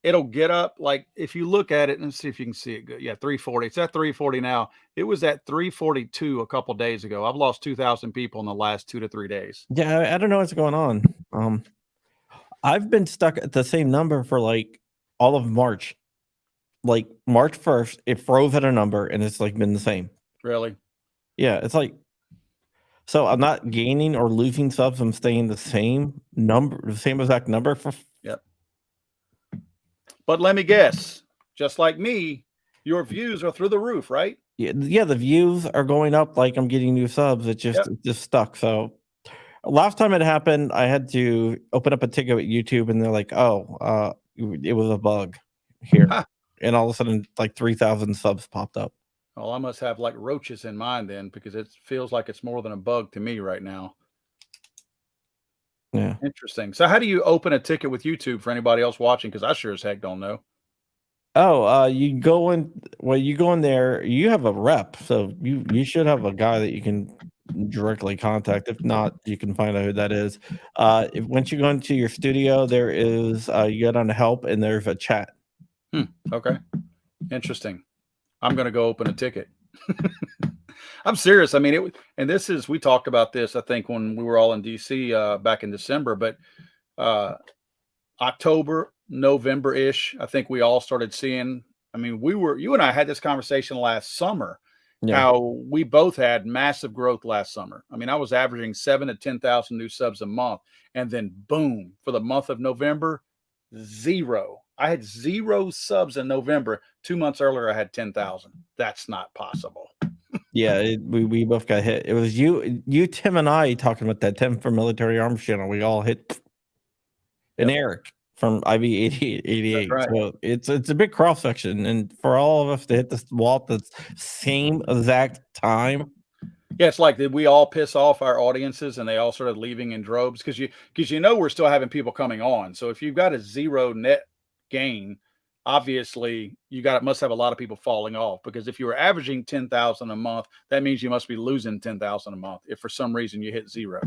It'll get up. Like if you look at it and see if you can see it good. Yeah, 340. It's at 340 now. It was at 342 a couple days ago. I've lost 2,000 people in the last 2 to 3 days. Yeah, I don't know what's going on. I've been stuck at the same number for like all of March. Like March 1st, it froze at a number and it's like been the same. Really? Yeah, it's like, so I'm not gaining or losing subs. I'm staying the same number, the same exact number for. Yep. But let me guess, just like me, your views are through the roof, right? Yeah, the views are going up. Like I'm getting new subs. It just stuck. So last time it happened, I had to open up a ticket with YouTube, and they're like, "Oh, it was a bug here," and all of a sudden, like 3,000 subs popped up. Well, I must have like roaches in mind then, because it feels like it's more than a bug to me right now. Yeah. Interesting. So how do you open a ticket with YouTube for anybody else watching? Because I sure as heck don't know. Oh, you go in. Well, you go in there. You have a rep, so you should have a guy that you can directly contact. If not, you can find out who that is. Once you go into your studio, there is you get on help, and there's a chat. Okay. Interesting. I'm going to go open a ticket. I'm serious. I mean, we talked about this, I think, when we were all in DC back in December, but October, November-ish, I think we all started seeing, I mean, you and I had this conversation last summer, how we both had massive growth last summer. I mean, I was averaging 7,000 to 10,000 new subs a month. And then boom, for the month of November, 0. I had 0 subs in November. 2 months earlier, I had 10,000. That's not possible. Yeah, we both got hit. It was you, Tim, and I talking about that. Tim from Military Arms Channel. We all hit, and Eric from IB 88. Right. So it's a big cross section, and for all of us to hit this wall at the same exact time. Yeah, it's like, did we all piss off our audiences and they all started leaving in droves? Because we're still having people coming on. So if you've got a 0 net gain, obviously must have a lot of people falling off, because if you were averaging 10,000 a month, that means you must be losing 10,000 a month if for some reason you hit 0.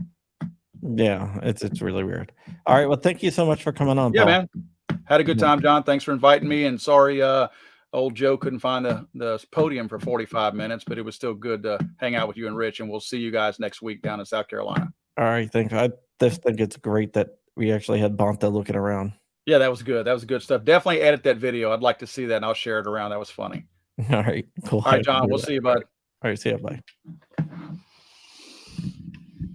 Yeah, it's really weird. All right, well, thank you so much for coming on. Yeah, Paul. man, had a good time, John. Thanks for inviting me, and sorry old Joe couldn't find the podium for 45 minutes, but it was still good to hang out with you and Rich, and we'll see you guys next week down in South Carolina. All right, thanks. I just think it's great that we actually had Bonta looking around. Yeah, that was good. That was good stuff. Definitely edit that video. I'd like to see that, and I'll share it around. That was funny. All right, cool. All right, John, we'll see you, bud. All right, see you. Bye.